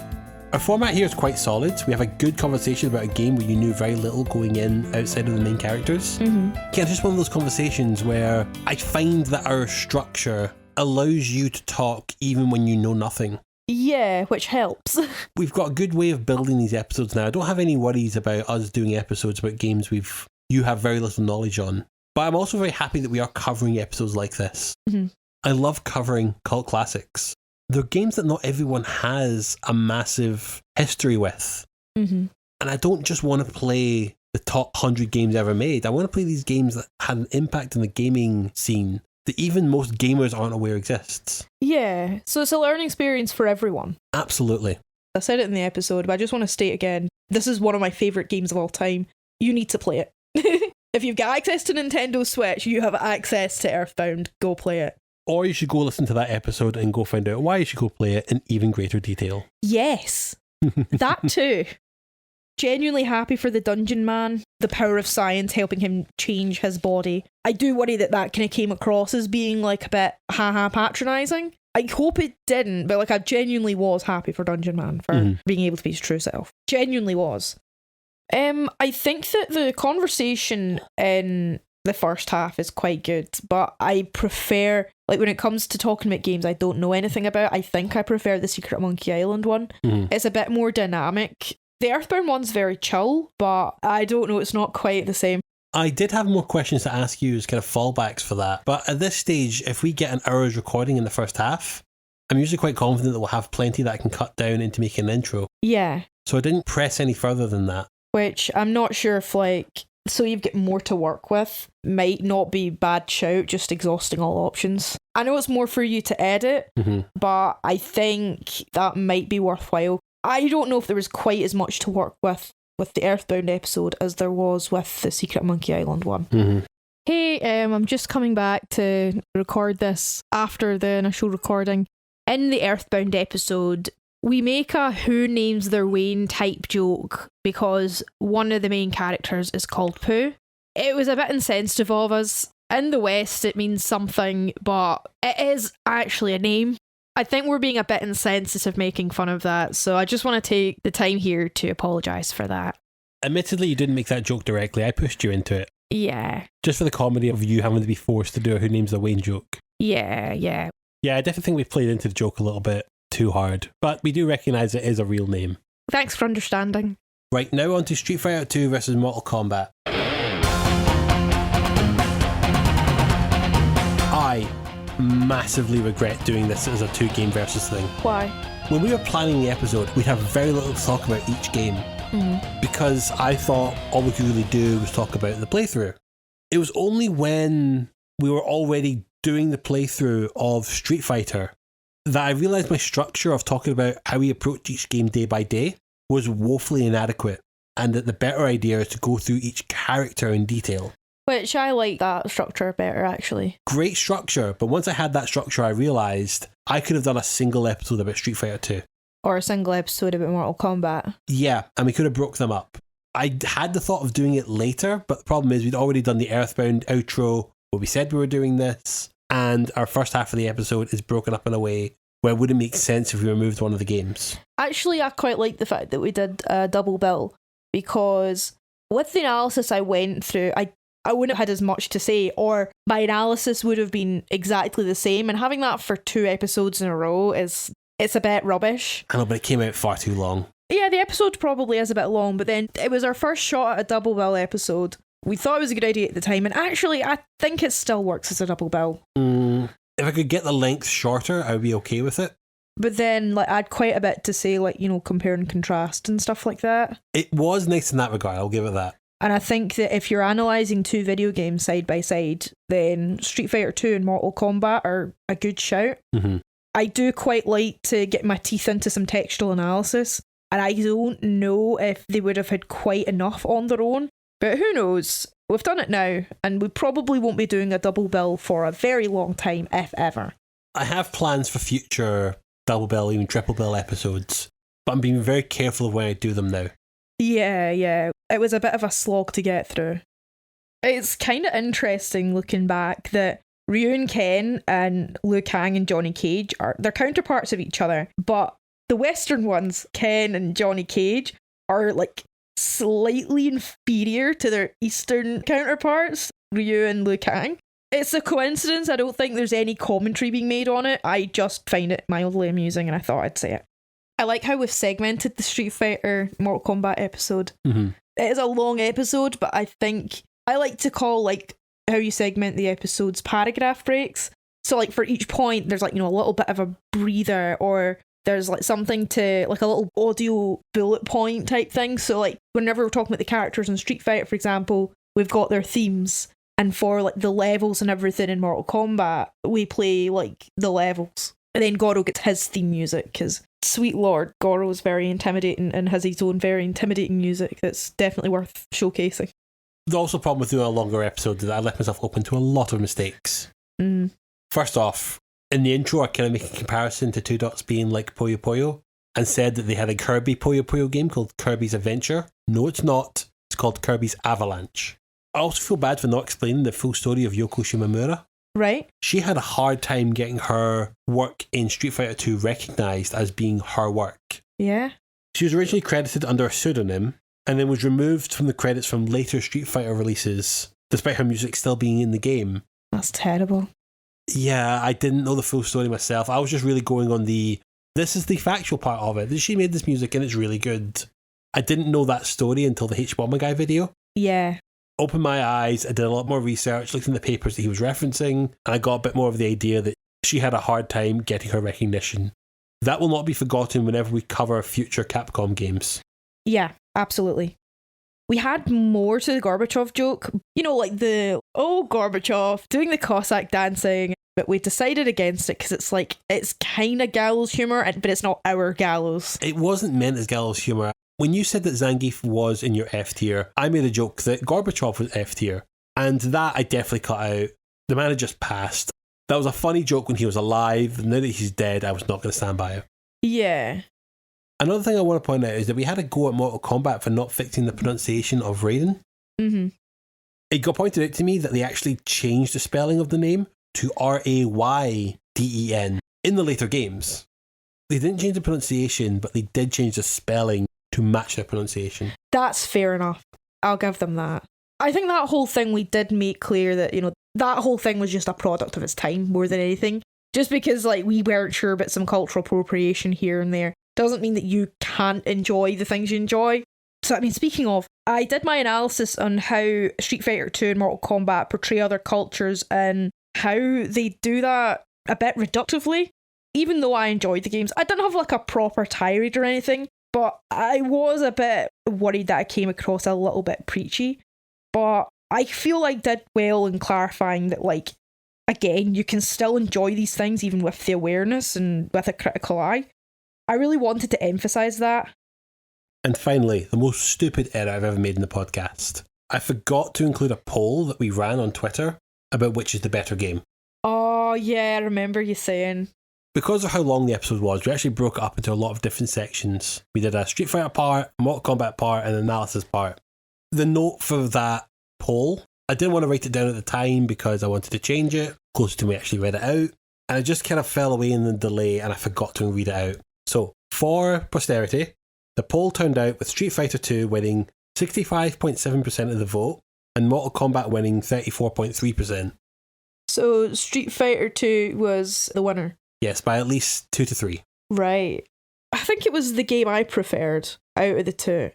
Our format here is quite solid. We have a good conversation about a game where you knew very little going in outside of the main characters. Yeah, it's just one of those conversations where I find that our structure allows you to talk even when you know nothing. Yeah, which helps. We've got a good way of building these episodes now. I don't have any worries about us doing episodes about games you have very little knowledge on. But I'm also very happy that we are covering episodes like this. I love covering cult classics. They're games that not everyone has a massive history with. And I don't just want to play the top 100 games ever made. I want to play these games that had an impact in the gaming scene that even most gamers aren't aware exists. Yeah, so it's a learning experience for everyone. Absolutely. I said it in the episode, but I just want to state again, this is one of my favourite games of all time. You need to play it. If you've got access to Nintendo Switch, you have access to Earthbound. Go play it. Or you should go listen to that episode and go find out why you should go play it in even greater detail. Yes, that too. Genuinely happy for the dungeon man, the power of science helping him change his body. I do worry that kind of came across as being like a bit patronising. I hope it didn't, but like I genuinely was happy for Dungeon Man for being able to be his true self. Genuinely was. I think that the conversation in the first half is quite good, but I prefer, like when it comes to talking about games I don't know anything about, I think I prefer the Secret Monkey Island one. It's a bit more dynamic. The Earthbound one's very chill, but I don't know, it's not quite the same. I did have more questions to ask you as kind of fallbacks for that, but at this stage, if we get an hour's recording in the first half, I'm usually quite confident that we'll have plenty that I can cut down into making an intro. Yeah. So I didn't press any further than that. Which I'm not sure if so you've got more to work with, might not be bad shout, just exhausting all options. I know it's more for you to edit, but I think that might be worthwhile. I don't know if there was quite as much to work with the Earthbound episode as there was with the Secret Monkey Island one. Hey, I'm just coming back to record this after the initial recording. In the Earthbound episode, we make a who names their Wayne type joke because one of the main characters is called Pooh. It was a bit insensitive of us. In the West, it means something, but it is actually a name. I think we're being a bit insensitive making fun of that, so I just want to take the time here to apologise for that. Admittedly, you didn't make that joke directly. I pushed you into it. Yeah. Just for the comedy of you having to be forced to do a who names their Wayne joke. Yeah. Yeah, I definitely think we've played into the joke a little bit too hard, but we do recognise it is a real name. Thanks for understanding. Right, now on to Street Fighter 2 versus Mortal Kombat. I massively regret doing this as a 2-game versus thing. Why? When we were planning the episode, we'd have very little to talk about each game because I thought all we could really do was talk about the playthrough. It was only when we were already doing the playthrough of Street Fighter that I realised my structure of talking about how we approach each game day by day was woefully inadequate, and that the better idea is to go through each character in detail. Which I like that structure better, actually. Great structure, but once I had that structure, I realised I could have done a single episode about Street Fighter 2. Or a single episode about Mortal Kombat. Yeah, and we could have broke them up. I had the thought of doing it later, but the problem is we'd already done the Earthbound outro where we said we were doing this, and our first half of the episode is broken up in a way where it wouldn't make sense if we removed one of the games. Actually, I quite like the fact that we did a double bill, because with the analysis I went through, I wouldn't have had as much to say, or my analysis would have been exactly the same, and having that for 2 episodes in a row it's a bit rubbish. I know, but it came out far too long. Yeah, the episode probably is a bit long, but then it was our first shot at a double bill episode. We thought it was a good idea at the time, and actually I think it still works as a double bill. If I could get the length shorter, I would be okay with it. But then, like, I had quite a bit to say, like, you know, compare and contrast and stuff like that. It was nice in that regard, I'll give it that. And I think that if you're analysing 2 video games side by side, then Street Fighter 2 and Mortal Kombat are a good shout. Mm-hmm. I do quite like to get my teeth into some textual analysis, and I don't know if they would have had quite enough on their own. But who knows? We've done it now, and we probably won't be doing a double bill for a very long time, if ever. I have plans for future double bill, even triple bill episodes, but I'm being very careful of when I do them now. Yeah. It was a bit of a slog to get through. It's kind of interesting looking back that Ryu and Ken and Liu Kang and Johnny Cage they're counterparts of each other, but the Western ones, Ken and Johnny Cage, are like slightly inferior to their Eastern counterparts, Ryu and Liu Kang. It's a coincidence. I don't think there's any commentary being made on it. I just find it mildly amusing and I thought I'd say it. I like how we've segmented the Street Fighter Mortal Kombat episode. Mm-hmm. It is a long episode, but I think I like to call like how you segment the episodes paragraph breaks. So like for each point there's like, you know, a little bit of a breather, or there's like something to like a little audio bullet point type thing. So like whenever we're talking about the characters in Street Fighter, for example, we've got their themes, and for like the levels and everything in Mortal Kombat we play like the levels, and then Goro gets his theme music because sweet lord, Goro's very intimidating and has his own very intimidating music that's definitely worth showcasing. The also problem with doing a longer episode is that I left myself open to a lot of mistakes. First off, in the intro I kind of make a comparison to Two Dots being like Puyo Puyo and said that they had a Kirby Puyo Puyo game called Kirby's Adventure. No, it's not. It's called Kirby's Avalanche. I also feel bad for not explaining the full story of Yoko Shimomura. Right. She had a hard time getting her work in Street Fighter 2 recognised as being her work. Yeah. She was originally credited under a pseudonym and then was removed from the credits from later Street Fighter releases, despite her music still being in the game. That's terrible. Yeah, I didn't know the full story myself. I was just really going on this is the factual part of it. She made this music and it's really good. I didn't know that story until the H-Bomber Guy video. Yeah. Opened my eyes, I did a lot more research, looked in the papers that he was referencing, and I got a bit more of the idea that she had a hard time getting her recognition. That will not be forgotten whenever we cover future Capcom games. Yeah, absolutely. We had more to the Gorbachev joke. You know, like the, oh, Gorbachev, doing the Cossack dancing, but we decided against it because it's like, it's kind of gallows humour, but it's not our gallows. It wasn't meant as gallows humour. When you said that Zangief was in your F tier, I made a joke that Gorbachev was F tier, and that I definitely cut out. The man had just passed. That was a funny joke when he was alive. Now that he's dead, I was not going to stand by it. Yeah. Another thing I want to point out is that we had a go at Mortal Kombat for not fixing the pronunciation of Raiden. Mm-hmm. It got pointed out to me that they actually changed the spelling of the name to Rayden in the later games. They didn't change the pronunciation, but they did change the spelling to match their pronunciation. That's fair enough. I'll give them that. I think that whole thing we did make clear that, you know, that whole thing was just a product of its time more than anything. Just because, like, we weren't sure about some cultural appropriation here and there doesn't mean that you can't enjoy the things you enjoy. So, I mean, speaking of, I did my analysis on how Street Fighter 2 and Mortal Kombat portray other cultures and how they do that a bit reductively. Even though I enjoyed the games, I didn't have, like, a proper tirade or anything, but I was a bit worried that I came across a little bit preachy. But I feel I did well in clarifying that, like, again, you can still enjoy these things even with the awareness and with a critical eye. I really wanted to emphasise that. And finally, the most stupid error I've ever made in the podcast. I forgot to include a poll that we ran on Twitter about which is the better game. Oh, yeah, I remember you saying. Because of how long the episode was, we actually broke it up into a lot of different sections. We did a Street Fighter part, Mortal Kombat part, and an analysis part. The note for that poll, I didn't want to write it down at the time because I wanted to change it closer to me actually read it out. And it just kind of fell away in the delay and I forgot to read it out. So, for posterity, the poll turned out with Street Fighter 2 winning 65.7% of the vote and Mortal Kombat winning 34.3%. So, Street Fighter 2 was the winner? Yes, by at least 2 to 3. Right. I think it was the game I preferred out of the two.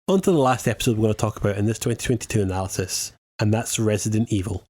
On to the last episode we're going to talk about in this 2022 analysis, and that's Resident Evil.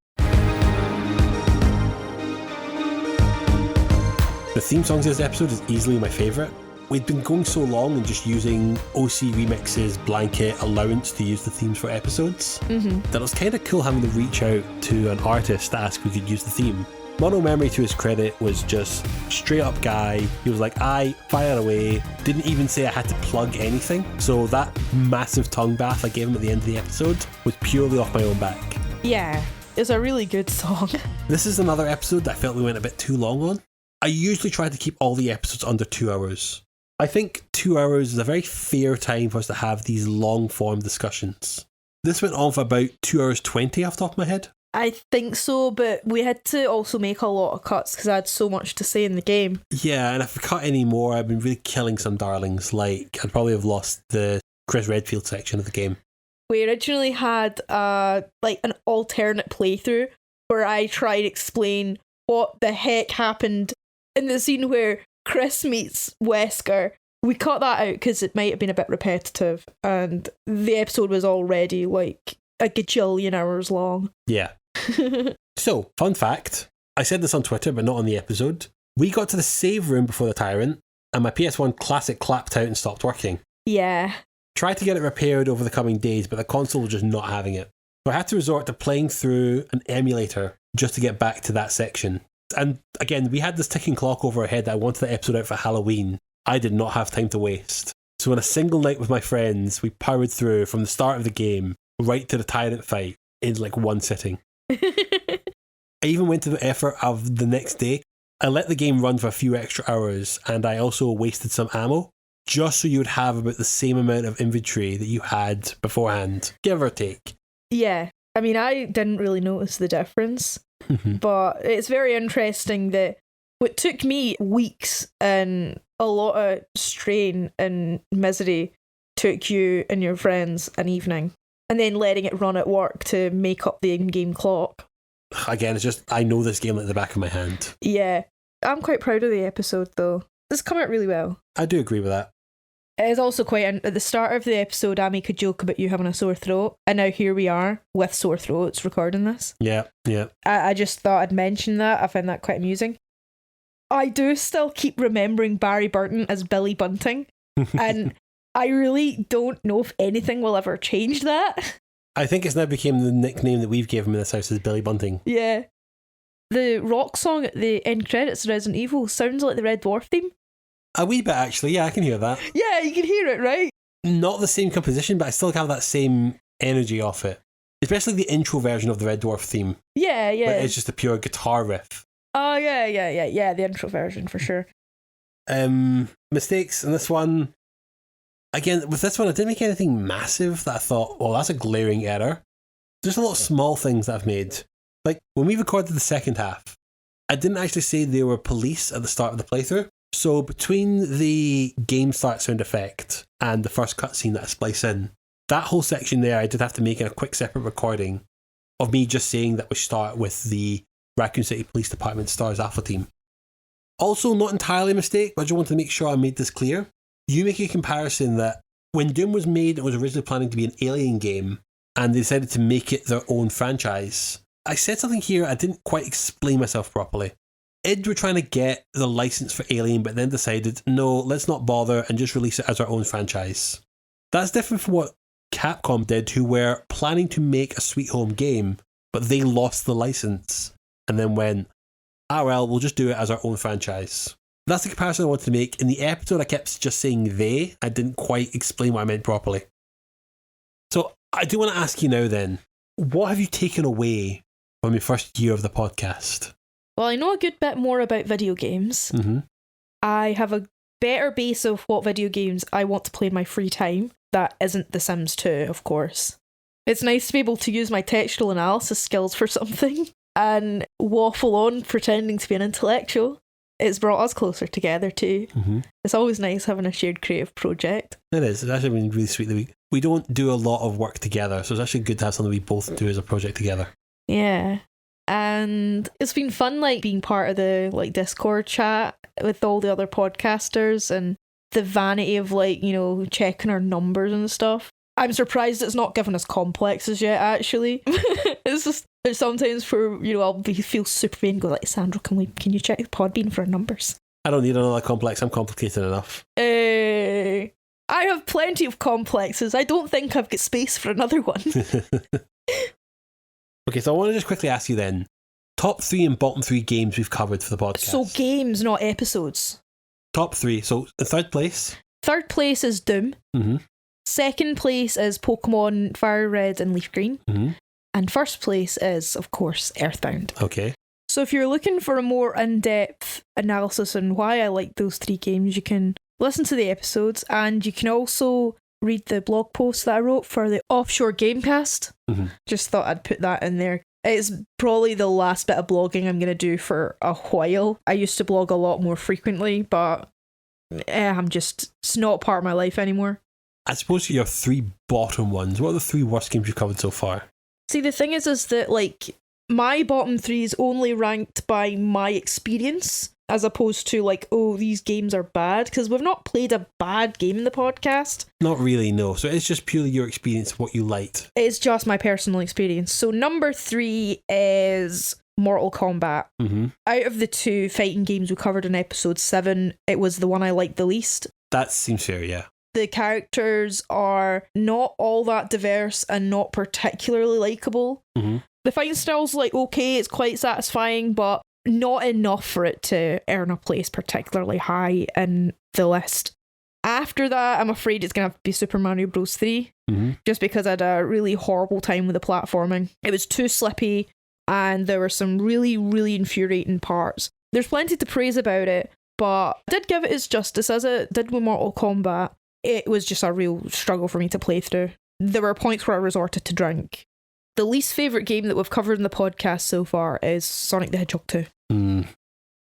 The theme songs of this episode is easily my favourite. We'd been going so long and just using OC Remix's blanket allowance to use the themes for episodes that it was kind of cool having to reach out to an artist to ask if we could use the theme. Mono Memory, to his credit, was just straight up guy. He was like, aye, fire away. Didn't even say I had to plug anything. So that massive tongue bath I gave him at the end of the episode was purely off my own back. Yeah, it's a really good song. This is another episode that I felt we went a bit too long on. I usually try to keep all the episodes under 2 hours. I think 2 hours is a very fair time for us to have these long form discussions. This went on for about 2 hours 20 off the top of my head. I think so, but we had to also make a lot of cuts because I had so much to say in the game. Yeah, and if I cut any more, I've been really killing some darlings. Like, I'd probably have lost the Chris Redfield section of the game. We originally had an alternate playthrough where I tried to explain what the heck happened in the scene where Chris meets Wesker. We cut that out because it might have been a bit repetitive, and the episode was already like a gajillion hours long. Yeah. So, fun fact, I said this on Twitter, but not on the episode. We got to the save room before the Tyrant, and my PS1 Classic clapped out and stopped working. Yeah. Tried to get it repaired over the coming days, but the console was just not having it. So I had to resort to playing through an emulator just to get back to that section. And again, we had this ticking clock over our head that I wanted the episode out for Halloween. I did not have time to waste. So in a single night with my friends, we powered through from the start of the game right to the Tyrant fight in like one sitting. I even went to the effort of the next day. I let the game run for a few extra hours, and I also wasted some ammo just so you would have about the same amount of inventory that you had beforehand, give or take. Yeah. I mean, I didn't really notice the difference, but it's very interesting that what took me weeks and a lot of strain and misery took you and your friends an evening, and then letting it run at work to make up the in-game clock. Again, it's just, I know this game like the back of my hand. Yeah. I'm quite proud of the episode, though. It's come out really well. I do agree with that. It is also quite, at the start of the episode, I make a joke about you having a sore throat, and now here we are with sore throats recording this. Yeah. I just thought I'd mention that. I find that quite amusing. I do still keep remembering Barry Burton as Billy Bunting, and I really don't know if anything will ever change that. I think it's now became the nickname that we've given him in this house is Billy Bunting. Yeah. The rock song at the end credits of Resident Evil sounds like the Red Dwarf theme. A wee bit, actually. Yeah, I can hear that. Yeah, you can hear it, right? Not the same composition, but I still have that same energy off it. Especially the intro version of the Red Dwarf theme. Yeah. Where it's just a pure guitar riff. Oh, yeah, the intro version, for sure. Mistakes in this one. Again, with this one, I didn't make anything massive that I thought, oh, that's a glaring error. There's a lot of small things that I've made. Like, when we recorded the second half, I didn't actually say there were police at the start of the playthrough. So between the game start sound effect and the first cutscene that I splice in, that whole section there, I did have to make a quick separate recording of me just saying that we start with the Raccoon City Police Department Stars Alpha Team. Also, not entirely a mistake, but I just want to make sure I made this clear. You make a comparison that when Doom was made, it was originally planning to be an Alien game, and they decided to make it their own franchise. I said something here I didn't quite explain myself properly. id were trying to get the license for Alien, but then decided, no, let's not bother and just release it as our own franchise. That's different from what Capcom did, who were planning to make a Sweet Home game, but they lost the license and then went, well, we'll just do it as our own franchise. That's the comparison I wanted to make. In the episode, I kept just saying they. I didn't quite explain what I meant properly. So I do want to ask you now then, what have you taken away from your first year of the podcast? Well, I know a good bit more about video games. Mm-hmm. I have a better base of what video games I want to play in my free time. That isn't The Sims 2, of course. It's nice to be able to use my textual analysis skills for something and waffle on pretending to be an intellectual. It's brought us closer together too. Mm-hmm. It's always nice having a shared creative project. It is. It's actually been really sweet that we don't do a lot of work together, so it's actually good to have something we both do as a project together. Yeah. And it's been fun, like, being part of the, like, Discord chat with all the other podcasters and the vanity of, like, you know, checking our numbers and stuff. I'm surprised it's not given us complexes yet, actually. It's just, there's sometimes for, you know, I'll feel super vain and go like, Sandra, can you check the Podbean for our numbers? I don't need another complex. I'm complicated enough. I have plenty of complexes. I don't think I've got space for another one. Okay, so I want to just quickly ask you then, top 3 and bottom 3 games we've covered for the podcast. So games, not episodes. Top 3. So in third place? Third place is Doom. Mm-hmm. Second place is Pokémon, FireRed and LeafGreen. Mm-hmm. And first place is, of course, Earthbound. Okay. So if you're looking for a more in-depth analysis on why I like those 3 games, you can listen to the episodes and you can also read the blog post that I wrote for the Offshore Gamecast. Mm-hmm. Just thought I'd put that in there. It's probably the last bit of blogging I'm going to do for a while. I used to blog a lot more frequently, but it's not part of my life anymore. I suppose your 3 bottom ones. What are the 3 worst games you've covered so far? See, the thing is that, like, my bottom 3 is only ranked by my experience, as opposed to, like, oh, these games are bad, because we've not played a bad game in the podcast. Not really, no. So it's just purely your experience, what you liked. It's just my personal experience. So number 3 is Mortal Kombat. Mm-hmm. Out of the 2 fighting games we covered in episode 7, it was the one I liked the least. That seems fair, yeah. The characters are not all that diverse and not particularly likeable. Mm-hmm. The fighting style's, like, okay, it's quite satisfying, but not enough for it to earn a place particularly high in the list. After that, I'm afraid it's going to have to be Super Mario Bros. 3, just because I had a really horrible time with the platforming. It was too slippy, and there were some really, really infuriating parts. There's plenty to praise about it, but I did give it its justice, as it did with Mortal Kombat. It was just a real struggle for me to play through. There were points where I resorted to drink. The least favourite game that we've covered in the podcast so far is Sonic the Hedgehog 2.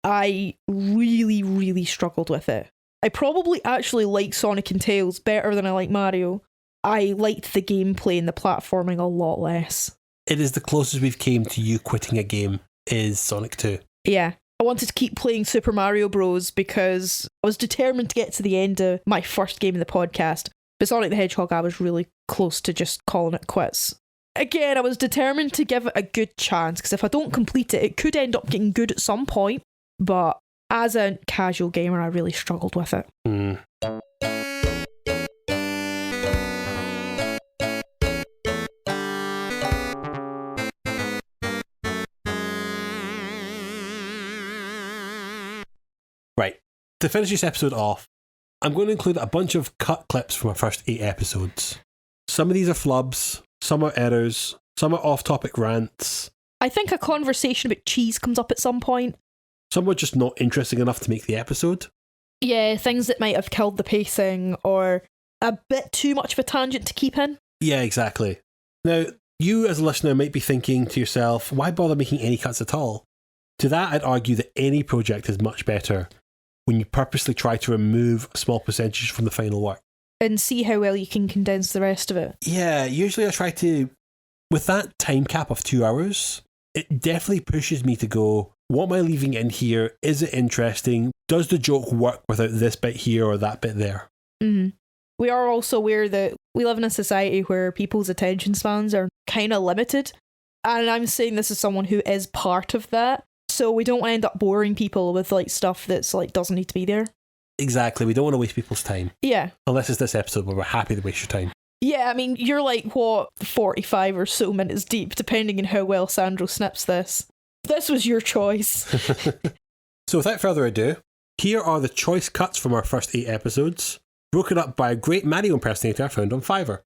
I really, really struggled with it. I probably actually like Sonic and Tails better than I like Mario. I liked the gameplay and the platforming a lot less. It is the closest we've came to you quitting a game is Sonic 2. Yeah. I wanted to keep playing Super Mario Bros. Because I was determined to get to the end of my first game in the podcast. But Sonic the Hedgehog, I was really close to just calling it quits. Again, I was determined to give it a good chance, because if I don't complete it, it could end up getting good at some point. But as a casual gamer, I really struggled with it. Right. To finish this episode off, I'm going to include a bunch of cut clips from our first 8 episodes. Some of these are flubs, some are errors, some are off-topic rants. I think a conversation about cheese comes up at some point. Some were just not interesting enough to make the episode. Yeah, things that might have killed the pacing, or a bit too much of a tangent to keep in. Yeah, exactly. Now, you as a listener might be thinking to yourself, why bother making any cuts at all? To that, I'd argue that any project is much better when you purposely try to remove a small percentage from the final work. And see how well you can condense the rest of it. Yeah, usually I try to, with that time cap of 2 hours, it definitely pushes me to go, what am I leaving in here? Is it interesting? Does the joke work without this bit here or that bit there? Mm-hmm. We are also aware that we live in a society where people's attention spans are kind of limited. And I'm saying this as someone who is part of that. So we don't want to end up boring people with, like, stuff that's, like, doesn't need to be there. Exactly. We don't want to waste people's time. Yeah. Unless it's this episode where we're happy to waste your time. Yeah, I mean, you're like, 45 or so minutes deep, depending on how well Sandro snips this. This was your choice. So without further ado, here are the choice cuts from our first 8 episodes, broken up by a great Mario impersonator I found on Fiverr.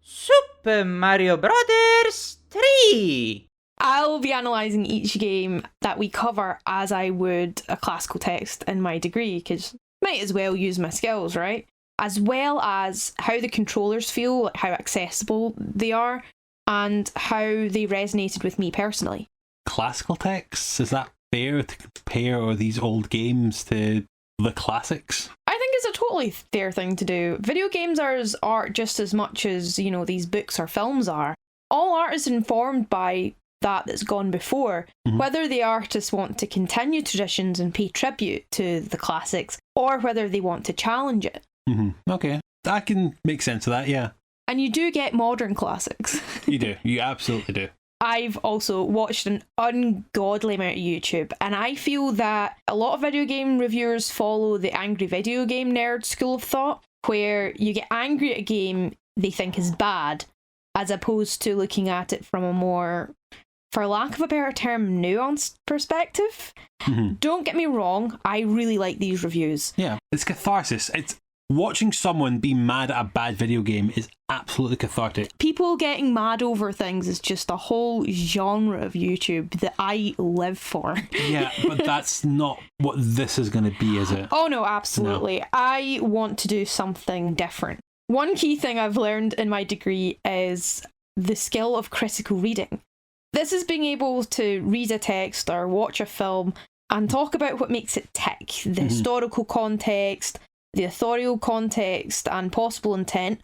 Super Super Mario Brothers 3. I'll be analysing each game that we cover as I would a classical text in my degree, because might as well use my skills, right? As well as how the controllers feel, like how accessible they are, and how they resonated with me personally. Classical texts? Is that fair to compare these old games to the classics? I think it's a totally fair thing to do. Video games are art just as much as, you know, these books or films are. All art is informed by that's gone before, whether the artists want to continue traditions and pay tribute to the classics, or whether they want to challenge it. Okay, I can make sense of that, yeah. And you do get modern classics. You do, you absolutely do. I've also watched an ungodly amount of YouTube, and I feel that a lot of video game reviewers follow the angry video game nerd school of thought, where you get angry at a game they think is bad, as opposed to looking at it from a more, for lack of a better term, nuanced perspective. Don't get me wrong, I really like these reviews. Yeah, it's catharsis. It's watching someone be mad at a bad video game is absolutely cathartic. People getting mad over things is just a whole genre of YouTube that I live for. Yeah, but that's not what this is going to be, is it? Oh no, absolutely. No. I want to do something different. One key thing I've learned in my degree is the skill of critical reading. This is being able to read a text or watch a film and talk about what makes it tick, the historical context, the authorial context and possible intent,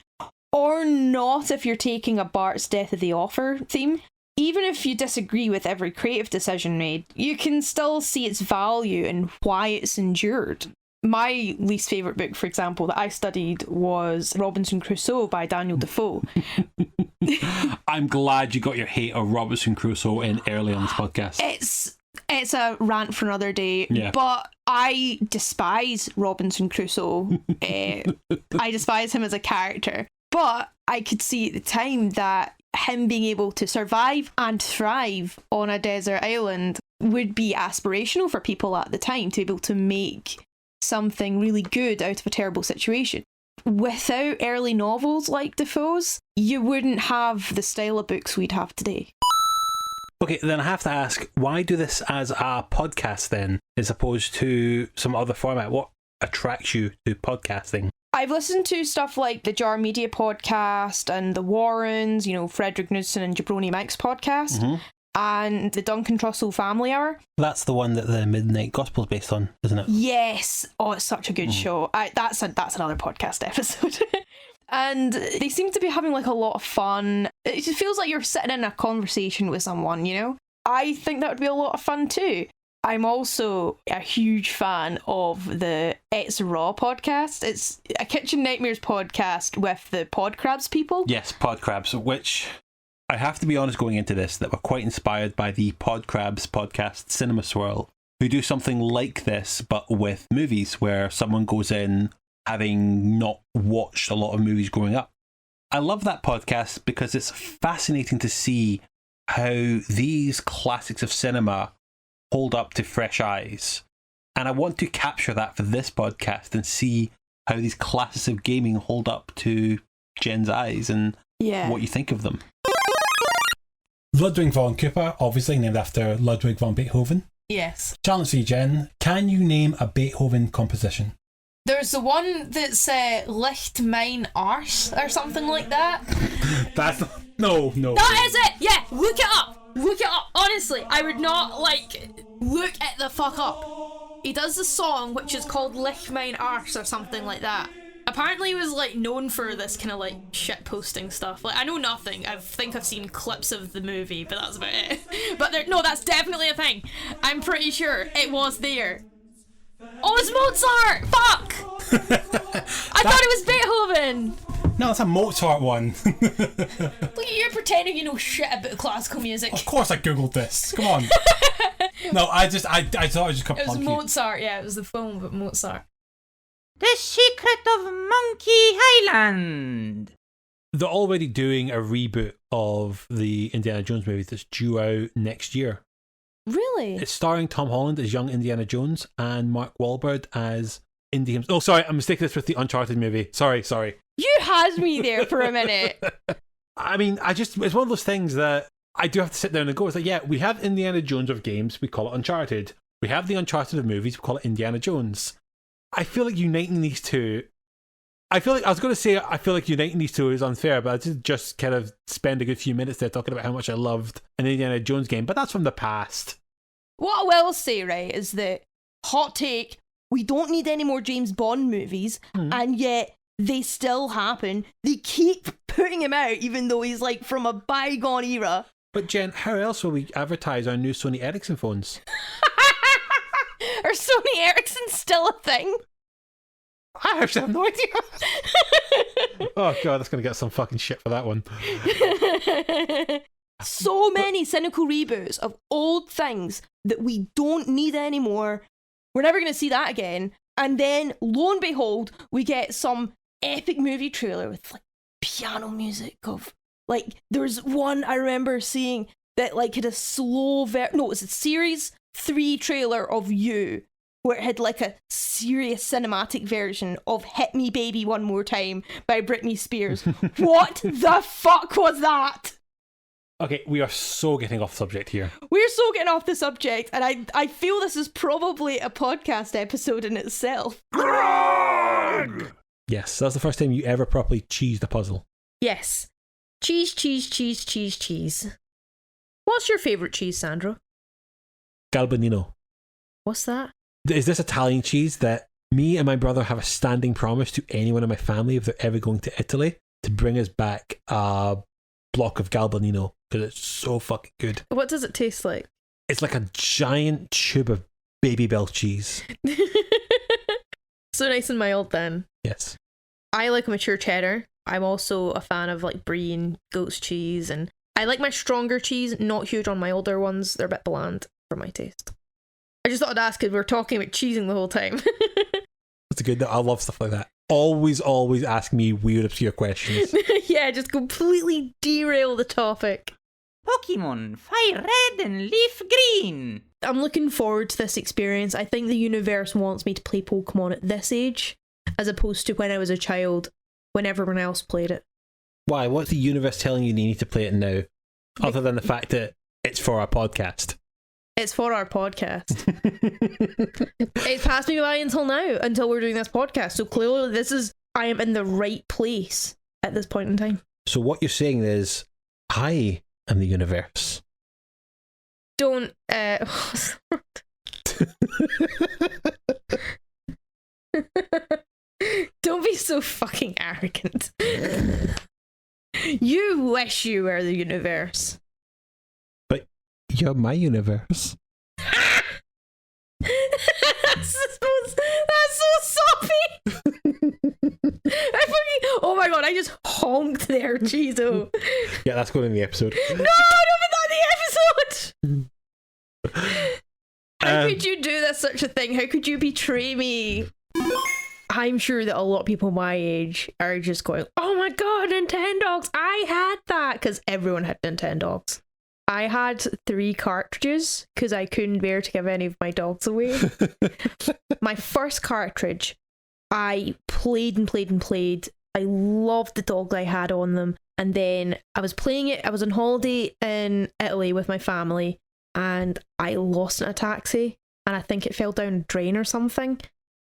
or not if you're taking a Bart's Death of the Author theme. Even if you disagree with every creative decision made, you can still see its value and why it's endured. My least favourite book, for example, that I studied was Robinson Crusoe by Daniel Defoe. I'm glad you got your hate of Robinson Crusoe in early on this podcast. It's a rant for another day, but I despise Robinson Crusoe. I despise him as a character. But I could see at the time that him being able to survive and thrive on a desert island would be aspirational for people at the time, to be able to make something really good out of a terrible situation. Without early novels like Defoe's, you wouldn't have the style of books we'd have today. Okay, then I have to ask, why do this as a podcast then, as opposed to some other format? What attracts you to podcasting? I've listened to stuff like the Jar Media podcast and the Warrens, you know, Frederick Knudsen and Jabroni Mike's podcast, and the Duncan Trussell Family Hour. That's the one that the Midnight Gospel's based on, isn't it? Yes. Oh, it's such a good show. That's another podcast episode. And they seem to be having like a lot of fun. It just feels like you're sitting in a conversation with someone, you know? I think that would be a lot of fun too. I'm also a huge fan of the It's Raw podcast. It's a Kitchen Nightmares podcast with the Podcrabs people. Yes, Podcrabs, which I have to be honest going into this, that were quite inspired by the Podcrabs podcast Cinema Swirl, who do something like this, but with movies, where someone goes in having not watched a lot of movies growing up. I love that podcast because it's fascinating to see how these classics of cinema hold up to fresh eyes. And I want to capture that for this podcast and see how these classics of gaming hold up to Jen's eyes and what you think of them. Ludwig von Cooper, obviously named after Ludwig von Beethoven. Yes. Challenge to you, Jen. Can you name a Beethoven composition? There's the one that's Licht mein Arsch or something like that. That's no. That is it. Yeah, look it up. Look it up. Honestly, I would not look it the fuck up. He does the song which is called Licht mein Arsch or something like that. Apparently he was known for this kind of shit posting stuff. I know nothing. I think I've seen clips of the movie, but that's about it. But that's definitely a thing. I'm pretty sure it was there. Oh, it's Mozart! Fuck! I thought it was Beethoven! No, it's a Mozart one. Look at you pretending you know shit about classical music. Of course I googled this. Come on. No, I thought it was just It was Mozart, yeah, it was the film about Mozart. The Secret of Monkey Island. They're already doing a reboot of the Indiana Jones movie that's due out next year. Really? It's starring Tom Holland as young Indiana Jones and Mark Wahlberg as Indy himself. Oh, sorry, I'm mistaking this with the Uncharted movie. Sorry. You had me there for a minute. I mean, it's one of those things that I do have to sit down and go. It's like, yeah, we have Indiana Jones of games, we call it Uncharted. We have the Uncharted of movies, we call it Indiana Jones. I feel like uniting these two, I feel like uniting these two is unfair, but I did just kind of spend a good few minutes there talking about how much I loved an Indiana Jones game, but that's from the past. What I will say, right, is that hot take, we don't need any more James Bond movies, and yet they still happen. They keep putting him out, even though he's like from a bygone era. But Jen, how else will we advertise our new Sony Ericsson phones? Are Sony Ericsson still a thing? I actually have no idea. Oh god, that's going to get some fucking shit for that one. So many cynical reboots of old things that we don't need anymore. We're never going to see that again. And then, lo and behold, we get some epic movie trailer with like piano music of like, there's one I remember seeing that like had a slow it was a series 3 trailer of You, where it had like a serious cinematic version of Hit Me Baby One More Time by Britney Spears. What the fuck was that? Okay, we are so getting off subject here. We're so getting off the subject, and I feel this is probably a podcast episode in itself. Yes, that's the first time you ever properly cheesed a puzzle. Yes. Cheese. What's your favourite cheese, Sandra? Galbanino. What's that? Is this Italian cheese that me and my brother have a standing promise to anyone in my family if they're ever going to Italy to bring us back a block of Galbanino, because it's so fucking good. What does it taste like? It's like a giant tube of Baby Bell cheese. So nice and mild then. Yes. I like mature cheddar. I'm also a fan of like brie and goat's cheese, and I like my stronger cheese, not huge on my older ones. They're a bit bland for my taste. I just thought I'd ask because we were talking about cheesing the whole time. That's good. I love stuff like that. Always ask me weird, obscure questions. Yeah, just completely derail the topic. Pokémon, FireRed and LeafGreen. I'm looking forward to this experience. I think the universe wants me to play Pokemon at this age, as opposed to when I was a child, when everyone else played it. Why? What's the universe telling you need to play it now? Other than the fact that it's for our podcast. It's for our podcast. It's passed me by until now, until we're doing this podcast. So clearly I am in the right place at this point in time. So what you're saying is, I am the universe. Don't, don't be so fucking arrogant. You wish you were the universe. But you're my universe. That's so soppy. Oh my god, I just honked there, Chizo. Yeah, that's going in the episode. No, don't put that in the episode. How could you do such a thing? How could you betray me? I'm sure that a lot of people my age are just going, oh my god, Nintendogs, I had that, because everyone had Nintendogs. I had 3 cartridges because I couldn't bear to give any of my dogs away. My first cartridge, I played and played and played. I loved the dogs I had on them. And then I was playing it. I was on holiday in Italy with my family, and I lost in a taxi. And I think it fell down a drain or something.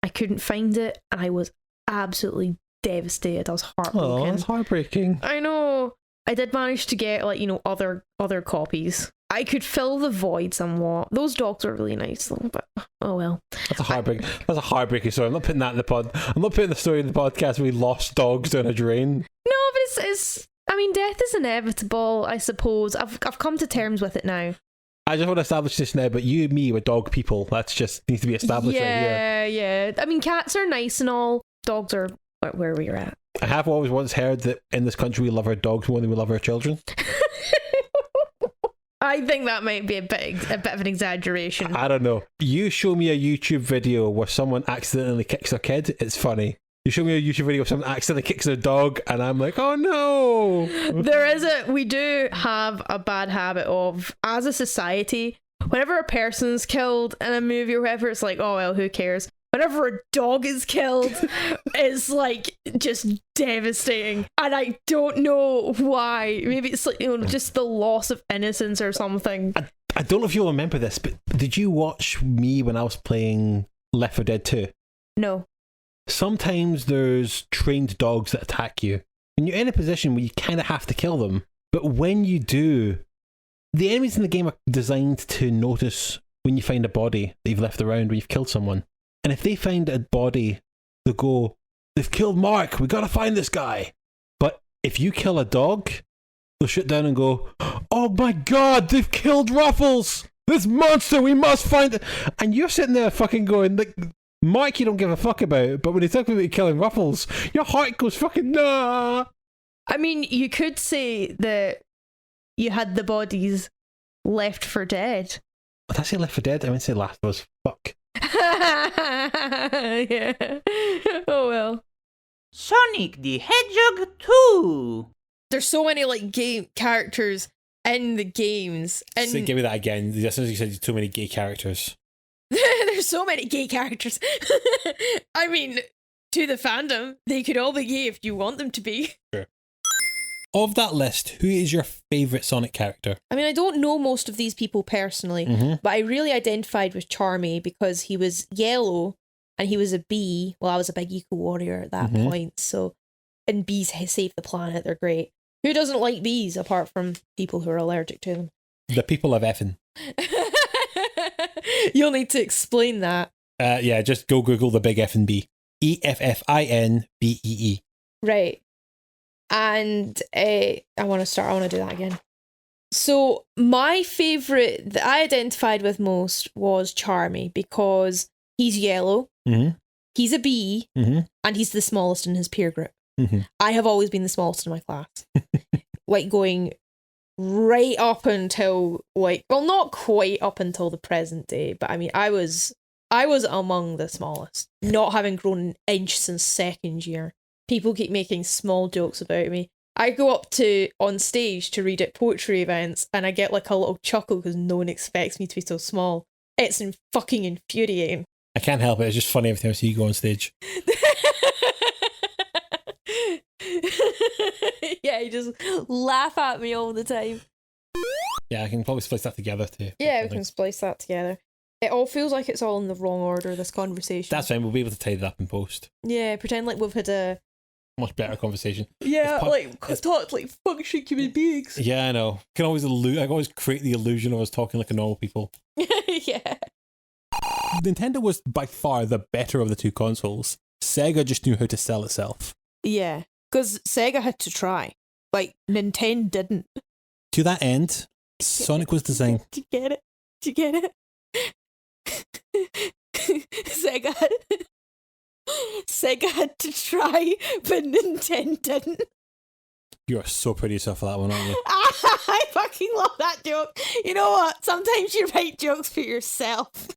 I couldn't find it, and I was absolutely devastated. I was heartbroken. Oh, that's heartbreaking. I know. I did manage to get, like, you know, other copies. I could fill the void somewhat. Those dogs are really nice though, but oh well. That's a heartbreaking story. I'm not putting that in the pod. I'm not putting the story in the podcast where we lost dogs down a drain. No, but it's I mean, death is inevitable, I suppose. I've come to terms with it now. I just want to establish this now, but you and me were dog people. That's just needs to be established right here. Yeah. I mean, cats are nice and all. Dogs are where we're at. I have always once heard that in this country we love our dogs more than we love our children. I think that might be a bit of an exaggeration. I don't know. You show me a YouTube video where someone accidentally kicks their kid, it's funny. You show me a YouTube video where someone accidentally kicks their dog, and I'm like, oh no! We do have a bad habit of, as a society, whenever a person's killed in a movie or whatever, it's like, oh well, who cares? whenever a dog is killed, it's like just devastating. And I don't know why. Maybe it's like, just the loss of innocence or something. I don't know if you'll remember this, but did you watch me when I was playing Left 4 Dead 2? No. Sometimes there's trained dogs that attack you, and you're in a position where you kind of have to kill them. But when you do, the enemies in the game are designed to notice when you find a body that you've left around when you've killed someone. And if they find a body, they'll go, they've killed Mark, we gotta find this guy. But if you kill a dog, they'll shut down and go, oh my god, they've killed Ruffles! This monster, we must find it! And you're sitting there fucking going, like, Mark you don't give a fuck about, but when they talk about killing Ruffles, your heart goes fucking, nah! I mean, you could say that you had the bodies left for dead. Did I say Left 4 Dead? I meant to say Last of Us. Fuck. Yeah. Oh well. Sonic the Hedgehog 2. There's so many like game characters in the games, and So give me that again. As soon as you said too many gay characters. there's so many gay characters. I mean, to the fandom, they could all be gay if you want them to be. Sure. Of that list, who is your favourite Sonic character? I mean, I don't know most of these people personally, but I really identified with Charmy because he was yellow and he was a bee. Well, I was a big eco warrior at that point, so and bees save the planet. They're great. Who doesn't like bees apart from people who are allergic to them? The people of effing. You'll need to explain that. Yeah, just go Google the big effing bee. EFFINBEE. Right. And I want to do that again. So my favourite that I identified with most was Charmy because he's yellow, he's a bee, and he's the smallest in his peer group. I have always been the smallest in my class. Like going right up until not quite up until the present day, but I mean I was among the smallest, not having grown an inch since second year. People keep making small jokes about me. I go up on stage to read at poetry events and I get like a little chuckle because no one expects me to be so small. It's fucking infuriating. I can't help it. It's just funny every time I see you go on stage. Yeah, you just laugh at me all the time. Yeah, I can probably splice that together too. Yeah, we can splice that together. It all feels like it's all in the wrong order, this conversation. That's fine. We'll be able to tidy that up in post. Yeah, pretend like we've had a much better conversation. Yeah, talk like functioning human beings. Yeah, I know. I can always create the illusion of us talking like a normal people. Yeah. Nintendo was by far the better of the two consoles. Sega just knew how to sell itself. Yeah, because Sega had to try. Like, Nintendo didn't. To that end, Sonic was designed... Do you get it? Do you get it? Sega had to try, but Nintendo didn't. You are so proud of yourself for that one, aren't you? I fucking love that joke. You know what? Sometimes you write jokes for yourself.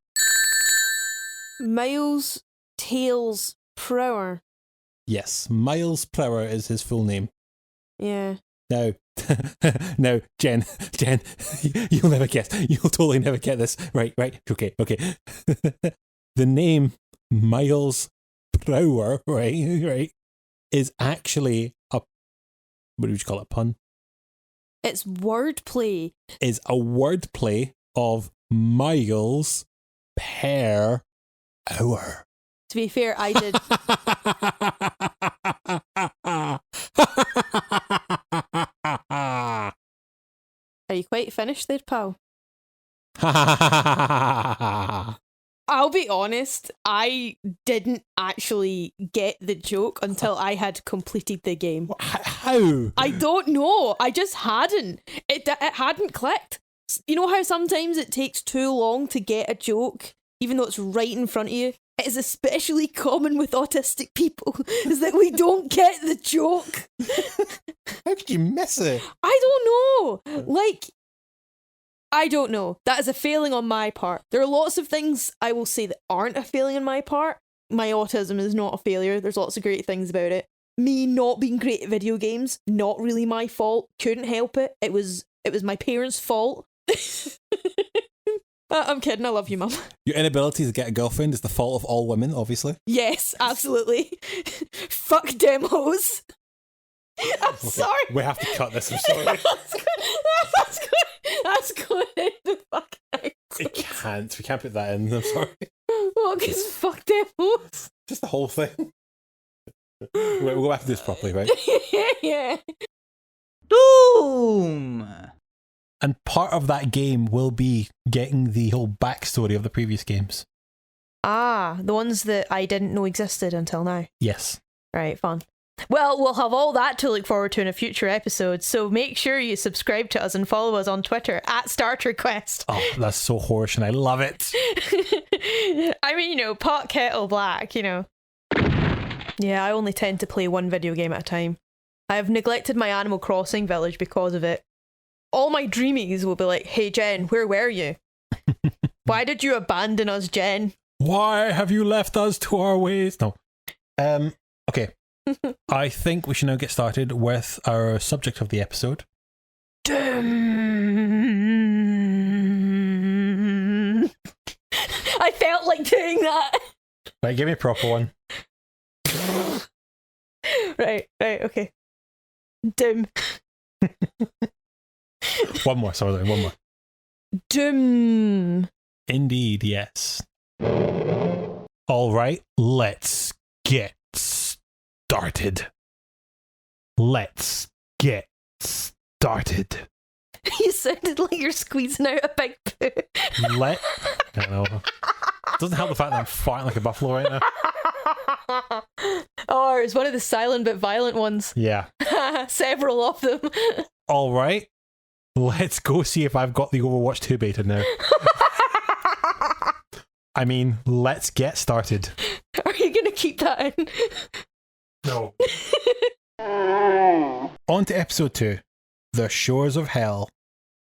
Miles Tails Prower. Yes, Miles Prower is his full name. Yeah. No. No, Jen, you'll never guess. You'll totally never get this. Right, okay. The name Miles Prower, right, is actually what would you call it, pun? It's wordplay. Is a wordplay of miles per hour. To be fair, I did. Are you quite finished there, pal? I'll be honest, I didn't actually get the joke until I had completed the game. How? I don't know. I just hadn't. It hadn't clicked. You know how sometimes it takes too long to get a joke, even though it's right in front of you? It is especially common with autistic people, is that we don't get the joke. How could you miss it? I don't know. I don't know. That is a failing on my part. There are lots of things I will say that aren't a failing on my part. My autism is not a failure. There's lots of great things about it. Me not being great at video games, not really my fault. Couldn't help it. It was my parents' fault. I'm kidding. I love you, Mum. Your inability to get a girlfriend is the fault of all women, obviously. Yes, absolutely. Fuck demos. I'm sorry. We have to cut this, I'm sorry. That's going in the fucking We can't put that in, I'm sorry. Well, because fuck demos. Just the whole thing. We'll have to do this properly, right? Yeah. Doom! And part of that game will be getting the whole backstory of the previous games. Ah, the ones that I didn't know existed until now. Yes. Right, fun. Well, we'll have all that to look forward to in a future episode, so make sure you subscribe to us and follow us on Twitter at StarTrequest. Oh, that's so harsh and I love it. I mean, pot, kettle, black, Yeah, I only tend to play one video game at a time. I have neglected my Animal Crossing village because of it. All my dreamies will be like, hey Jen, where were you? Why did you abandon us, Jen? Why have you left us to our ways? No. Okay. I think we should now get started with our subject of the episode. I felt like doing that. Right, give me a proper one. Right, okay. Doom. One more. Doom. Indeed, yes. All right, let's get started. You sounded like you're squeezing out a big poo. I don't know. Doesn't help the fact that I'm farting like a buffalo right now. Or it's one of the silent but violent ones. Yeah. Several of them. All right, let's go see if I've got the Overwatch 2 beta now. I mean, let's get started. Are you going to keep that in? No. On to episode 2. The Shores of Hell.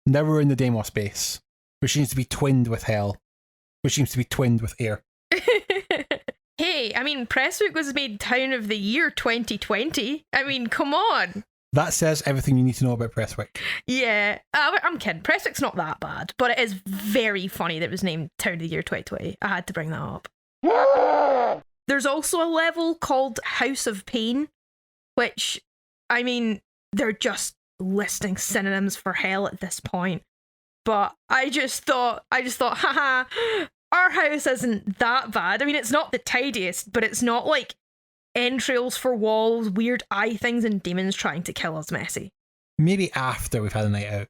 Now we're in the Deimos base, which seems to be twinned with Hell, which seems to be twinned with air. Hey, I mean, Prestwick was made Town of the Year 2020. I mean, come on. That says everything you need to know about Prestwick. Yeah, I'm kidding. Prestwick's not that bad, but it is very funny that it was named Town of the Year 2020. I had to bring that up. There's also a level called House of Pain, which, I mean, they're just listing synonyms for hell at this point. But I just thought, haha, our house isn't that bad. I mean, it's not the tidiest, but it's not like entrails for walls, weird eye things, and demons trying to kill us messy. Maybe after we've had a night out.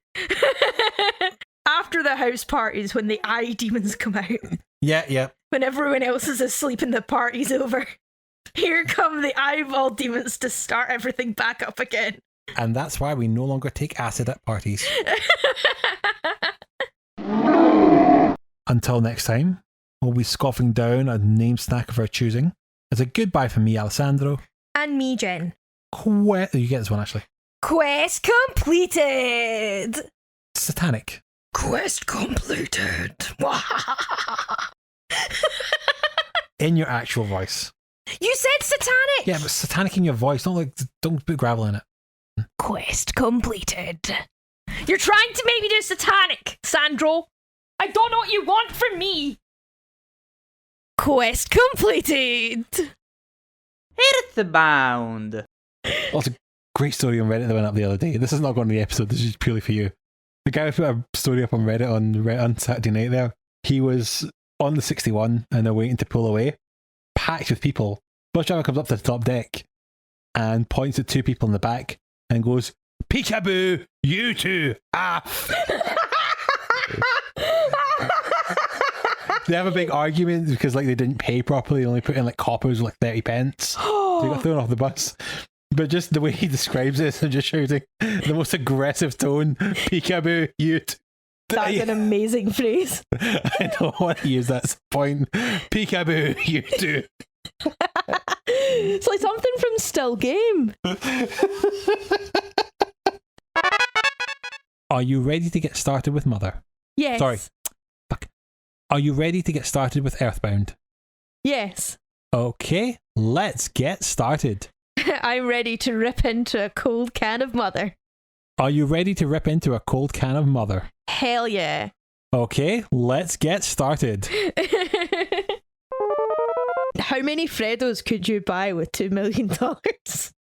After the house parties, when the eye demons come out. Yeah. When everyone else is asleep and the party's over. Here come the eyeball demons to start everything back up again. And that's why we no longer take acid at parties. Until next time, we'll be scoffing down a name snack of our choosing. As a goodbye from me, Alessandro. And me, Jen. You get this one, actually. Quest completed! Satanic. Quest completed. In your actual voice. You said satanic! Yeah, but satanic in your voice. Don't put gravel in it. Quest completed. You're trying to make me do satanic, Sandro. I don't know what you want from me. Quest completed. Earthbound. Well, it's a great story on Reddit that went up the other day. This is not going to the episode. This is purely for you. The guy who put a story up on Reddit on Saturday night there, he was on the 61 and they're waiting to pull away, packed with people. Bus driver comes up to the top deck and points at two people in the back and goes, "Peekaboo, you two, off." They have a big argument because they didn't pay properly. They only put in coppers 30 pence. So he got thrown off the bus. But just the way he describes it and just shouting the most aggressive tone, "Peekaboo, you two." That's an amazing phrase. I don't want to use that as a point. "Peekaboo, you two." It's like something from Still Game. Are you ready to get started with Mother? Yes. Sorry. Fuck. Are you ready to get started with Earthbound? Yes. Okay, let's get started. I'm ready to rip into a cold can of Mother. Are you ready to rip into a cold can of Mother? Hell yeah. Okay, let's get started. How many Freddos could you buy with $2 million?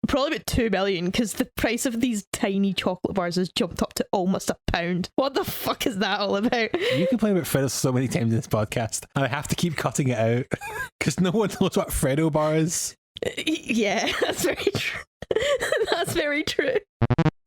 Probably about 2 million, because the price of these tiny chocolate bars has jumped up to almost £1. What the fuck is that all about? You complain about Freddo so many times in this podcast, and I have to keep cutting it out because no one knows what Freddo bar is. Yeah, that's very true. That's very true.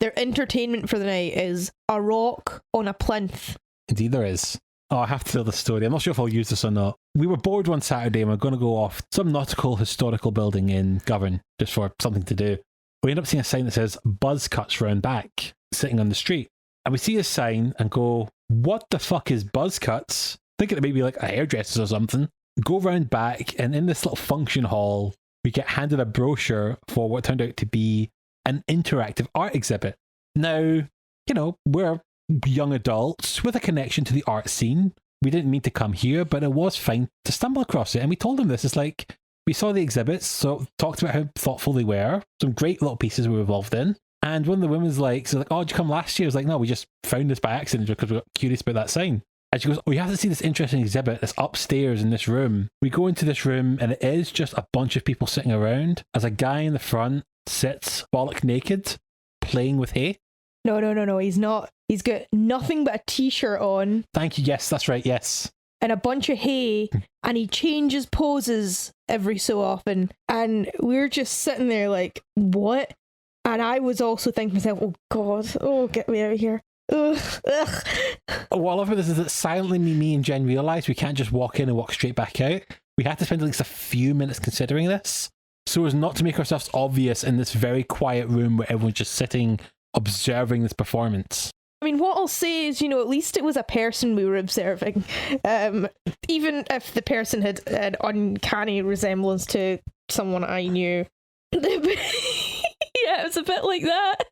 Their entertainment for the night is a rock on a plinth. Indeed, there is. Oh, I have to tell the story. I'm not sure if I'll use this or not. We were bored one Saturday and we're going to go off some nautical historical building in Govan just for something to do. We end up seeing a sign that says Buzz Cuts Round Back sitting on the street. And we see a sign and go, what the fuck is Buzz Cuts? Thinking it may be like a hairdresser or something. Go round back, and in this little function hall, we get handed a brochure for what turned out to be an interactive art exhibit. Now, you know, we're young adults with a connection to the art scene. We didn't mean to come here, but it was fine to stumble across it. And we told them this. It's like, we saw the exhibits, so talked about how thoughtful they were. Some great little pieces we were involved in. And one of the women's like, oh, did you come last year? I was like, no, we just found this by accident because we got curious about that sign. And she goes, oh, you have to see this interesting exhibit that's upstairs in this room. We go into this room and it is just a bunch of people sitting around as a guy in the front sits bollock naked playing with hay. No, he's not. He's got nothing but a t-shirt on. Thank you. Yes, that's right. Yes. And a bunch of hay, and he changes poses every so often. And we're just sitting there like, what? And I was also thinking to myself, oh God, oh, get me out of here. Ugh. What I love about this is that silently me and Jen realised we can't just walk in and walk straight back out. We had to spend at least a few minutes considering this, so as not to make ourselves obvious in this very quiet room where everyone's just sitting observing this performance. I mean, what I'll say is, at least it was a person we were observing. Even if the person had an uncanny resemblance to someone I knew. Yeah, it was a bit like that.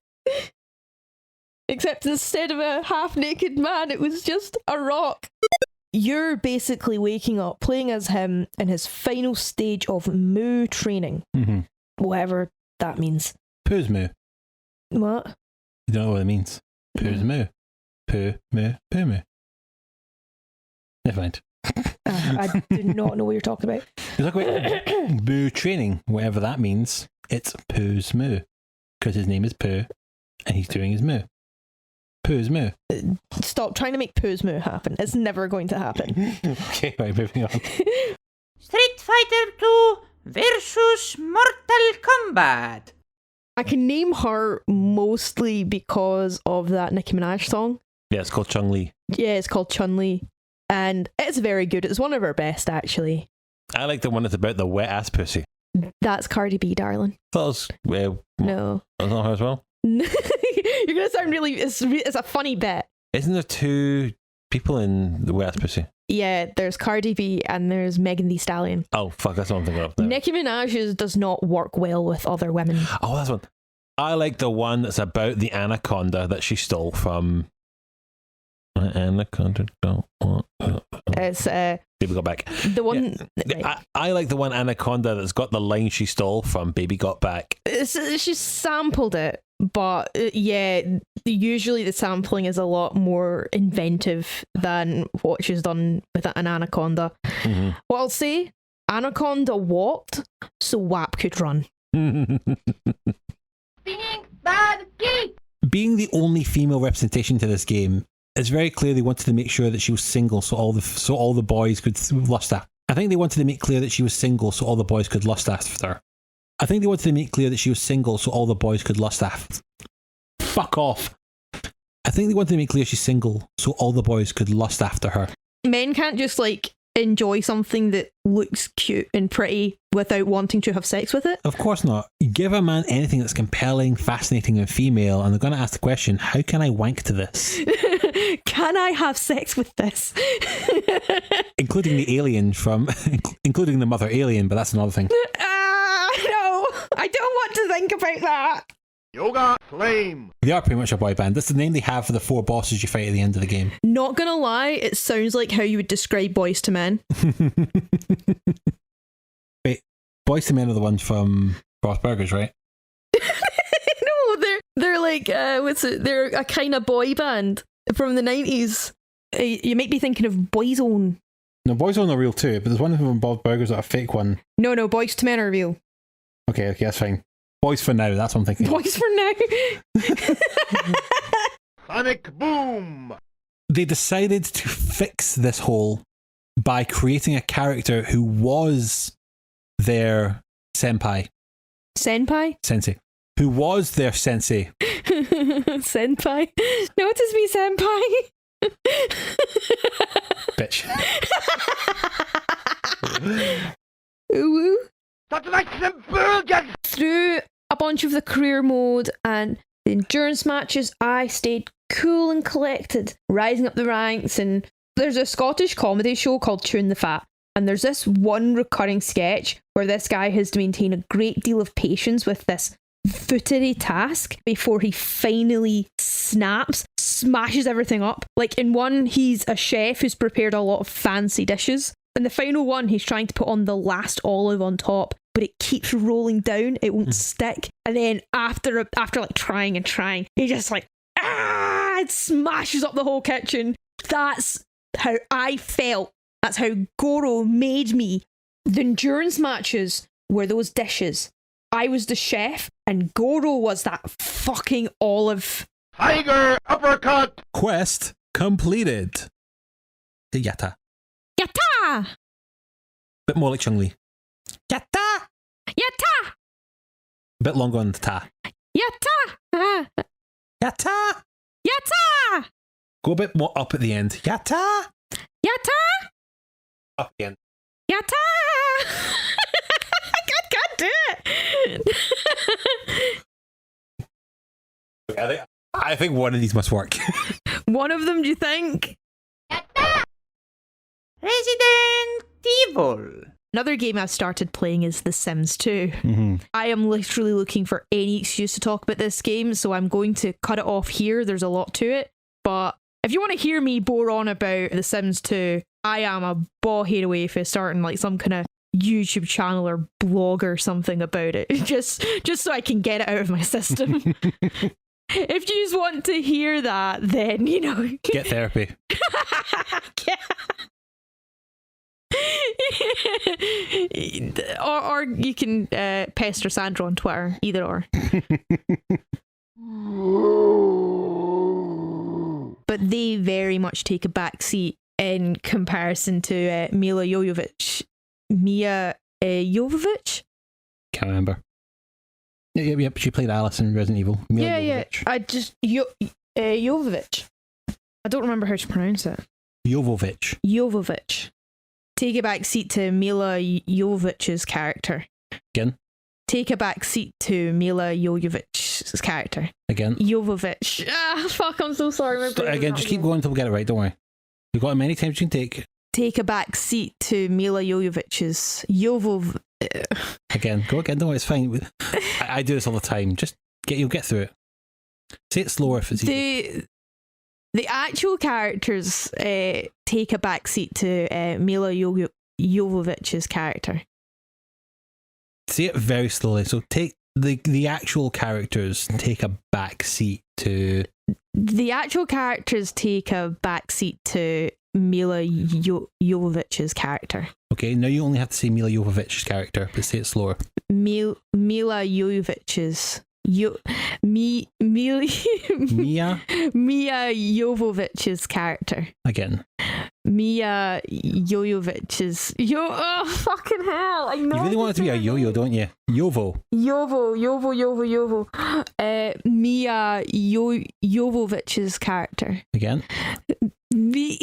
Except instead of a half-naked man, it was just a rock. You're basically waking up, playing as him in his final stage of moo training. Mm-hmm. Whatever that means. Poo's moo. What? You don't know what it means. Poo's moo. Poo, moo, poo, moo. Never mind. I do not know what you're talking about. You talk about moo training, whatever that means. It's Poo's moo. Because his name is Poo, and he's doing his moo. Poo's moo. Stop trying to make Poo's moo happen. It's never going to happen. Okay, right, moving on. Street Fighter 2 versus Mortal Kombat. I can name her mostly because of that Nicki Minaj song. Yeah, it's called Chun-Li. Yeah, it's called Chun-Li. And it's very good. It's one of her best, actually. I like the one that's about the wet-ass pussy. That's Cardi B, darling. That was... No. That's not her as well? You're going to sound really... It's a funny bit. Isn't there two people in the wet-ass pussy? Yeah, there's Cardi B and there's Megan Thee Stallion. Oh, fuck, that's what I'm thinking of. No. Nicki Minaj's does not work well with other women. Oh, that's one. I like the one that's about the anaconda that she stole from... Anaconda don't want... It's Baby Got Back. the one... Yeah. Right. I like the one anaconda that's got the line she stole from Baby Got Back. She sampled it, but yeah, usually the sampling is a lot more inventive than what she's done with an anaconda. Mm-hmm. What I'll say, anaconda walked, so WAP could run. Being the only female representation to this game, it's very clear they wanted to make sure that she was single, so all the boys could lust after. I think they wanted to make clear that she was single, so all the boys could lust after her. I think they wanted to make clear that she was single, so all the boys could lust after. Fuck off. I think they wanted to make clear she's single, so all the boys could lust after her. Men can't just enjoy something that looks cute and pretty without wanting to have sex with it. Of course not. You give a man anything that's compelling, fascinating, and female, and they're going to ask the question, how can I wank to this? Can I have sex with this? Including the alien including the mother alien, but that's another thing. No, I don't want to think about that. Yoga Flame. They are pretty much a boy band. That's the name they have for the 4 bosses you fight at the end of the game. Not gonna lie, it sounds like how you would describe Boys to Men. Wait, Boys to Men are the ones from Ross Burgers, right? No, they're like what's it? They're a kind of boy band from the 90s. You might be thinking of Boyzone. No, Boyzone are real too, but there's one of them involved burgers that are a fake one. No, Boys to Men are real. Okay, that's fine. Boys for now, that's what I'm thinking. Boys for now. Sonic Boom! They decided to fix this hole by creating a character who was their senpai. Senpai? Sensei. Who was their sensei. Senpai? Notice me, senpai. Bitch. Ooh. That's like some burgers! Through a bunch of the career mode and the endurance matches, I stayed cool and collected, rising up the ranks. And there's a Scottish comedy show called Tune the Fat, and there's this one recurring sketch where this guy has to maintain a great deal of patience with this footery task before he finally snaps, smashes everything up. Like in one, he's a chef who's prepared a lot of fancy dishes. In the final one, he's trying to put on the last olive on top, but it keeps rolling down. It won't stick. And then after like trying and trying, he just like, it smashes up the whole kitchen. That's how I felt. That's how Goro made me. The endurance matches were those dishes. I was the chef, and Goro was that fucking olive. Tiger Uppercut! Quest completed. Yatta. Yatta! Bit more like Chung-Li. Yatta! Yatta! Bit longer on the ta. Yatta! Yatta! Yatta! Go a bit more up at the end. Yatta! Yatta! Up at the end. Yatta! I can't do it. I think one of these must work. One of them, do you think? Resident Evil. Another game I've started playing is The Sims 2. Mm-hmm. I am literally looking for any excuse to talk about this game, so I'm going to cut it off here. There's a lot to it. But if you want to hear me bore on about The Sims 2, I am a ball-head away for starting like some kind of YouTube channel or blog or something about it. Just so I can get it out of my system. If you just want to hear that, then, you know... Get therapy. or you can pester Sandra on Twitter, either or. But they very much take a back seat in comparison to Mila Jovovich. Mia Jovovich? Can't remember. Yeah, she played Alice in Resident Evil. Mila Jovovich. I just... Jovovich. I don't remember how to pronounce it. Jovovich. Take a back seat to Mila Jovovich's character. Again? Take a back seat to Mila Jovovich's character. Again? Jovovich. Fuck, I'm so sorry. Again, just keep going until we get it right, don't worry. You've got as many times you can take. Take a back seat to Mila Jovovich's Again, go again, don't worry, it's fine. I do this all the time. Just you'll get through it. Say it slower if it's easy. The actual characters take a back seat to Mila Jovovich's character. Say it very slowly. So take the actual characters take a back seat to... The actual characters take a back seat to Mila Jovovich's character. Okay, now you only have to say Mila Jovovich's character, but say it slower. Mila Jovovich's... Mia Jovovich's character. Again. Mia Jovovich's... Oh, fucking hell. I know. You really want it to be a yo-yo, don't you? Yovo. Mia Jovovich's character. Again. Mia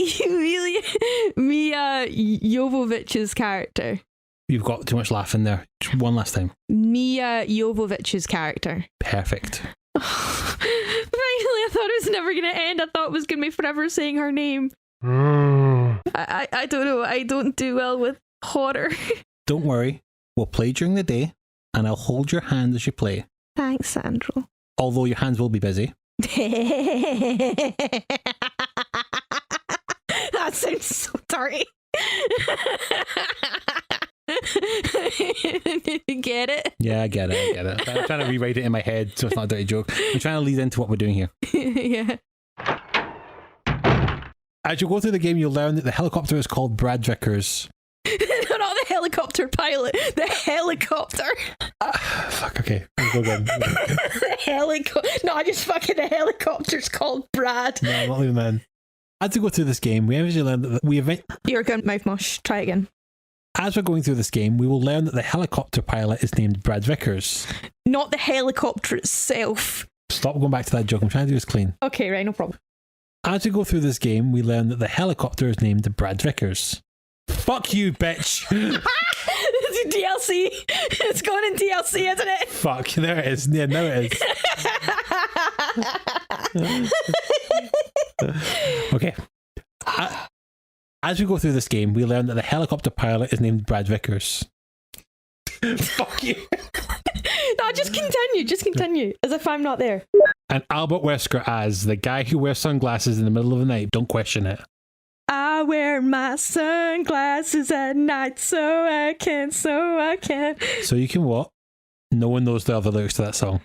Jovovich's character. You've got too much laugh in there. Just one last time. Mia Jovovich's character. Perfect. Finally, I thought it was never going to end. I thought it was going to be forever saying her name. I don't know. I don't do well with horror. Don't worry. We'll play during the day, and I'll hold your hand as you play. Thanks, Sandro. Although your hands will be busy. That sounds so dirty. Get it? Yeah, I get it. I'm trying to rewrite it in my head so it's not a dirty joke. I'm trying to lead into what we're doing here. Yeah. As you go through the game, you'll learn that the helicopter is called Brad Vickers. Not the helicopter pilot, the helicopter. Fuck, okay. We'll go again. The the helicopter's called Brad. No, I'm not leaving that in. As we go through this game, we eventually learn that You're going mouth mush. Try again. As we're going through this game, we will learn that the helicopter pilot is named Brad Vickers. Not the helicopter itself. Stop going back to that joke. I'm trying to do this clean. Okay, right, no problem. As we go through this game, we learn that the helicopter is named Brad Vickers. Fuck you, bitch! It's DLC. It's going in DLC, isn't it? Fuck, there it is. Yeah, now it is. Okay. As we go through this game, we learn that the helicopter pilot is named Brad Vickers. Fuck you. No, just continue. As if I'm not there. And Albert Wesker as the guy who wears sunglasses in the middle of the night. Don't question it. I wear my sunglasses at night so I can. So you can what? No one knows the other lyrics to that song.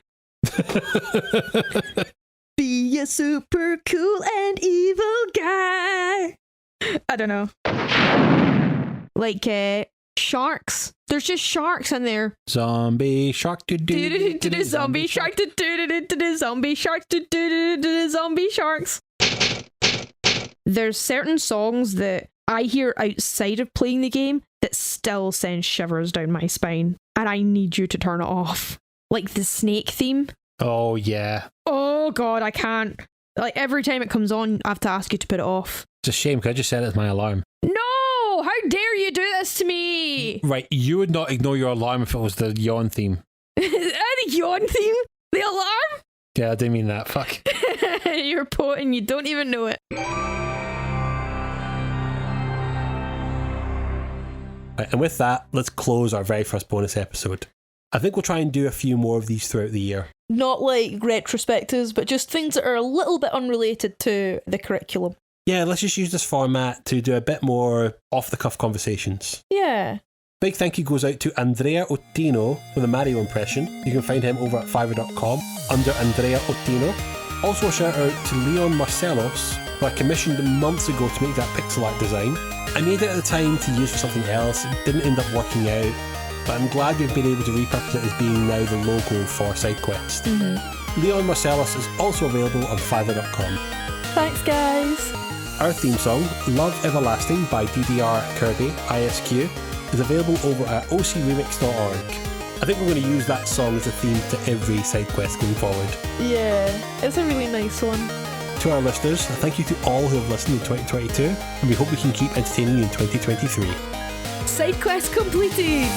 Be a super cool and evil guy. I don't know. Like sharks. There's just sharks in there. Zombie shark. Zombie shark. Zombie shark. Zombie sharks. There's certain songs that I hear outside of playing the game that still send shivers down my spine, and I need you to turn it off. Like the snake theme. Oh yeah. Oh god, I can't. Like every time it comes on, I have to ask you to put it off. It's a shame because I just set it as my alarm. No! How dare you do this to me? Right, you would not ignore your alarm if it was the yawn theme. The yawn theme? The alarm? Yeah, I didn't mean that. Fuck. You're a poet and you don't even know it. Right, and with that, let's close our very first bonus episode. I think we'll try and do a few more of these throughout the year. Not like retrospectives, but just things that are a little bit unrelated to the curriculum. Yeah, let's just use this format to do a bit more off-the-cuff conversations. Yeah. Big thank you goes out to Andrea Ottino with a Mario impression. You can find him over at FireRed.com under Andrea Ottino. Also a shout out to Leon Marcelos, who I commissioned months ago to make that pixel art design. I made it at the time to use for something else. It didn't end up working out, but I'm glad we've been able to repurpose it as being now the logo for SideQuest. Mm-hmm. Leon Marcellus is also available on Fiverr.com. Thanks, guys. Our theme song, Love Everlasting by DDR Kirby ISQ, is available over at ocremix.org. I think we're going to use that song as a theme to every SideQuest going forward. Yeah, it's a really nice one. To our listeners, thank you to all who have listened in 2022, and we hope we can keep entertaining you in 2023. SideQuest completed!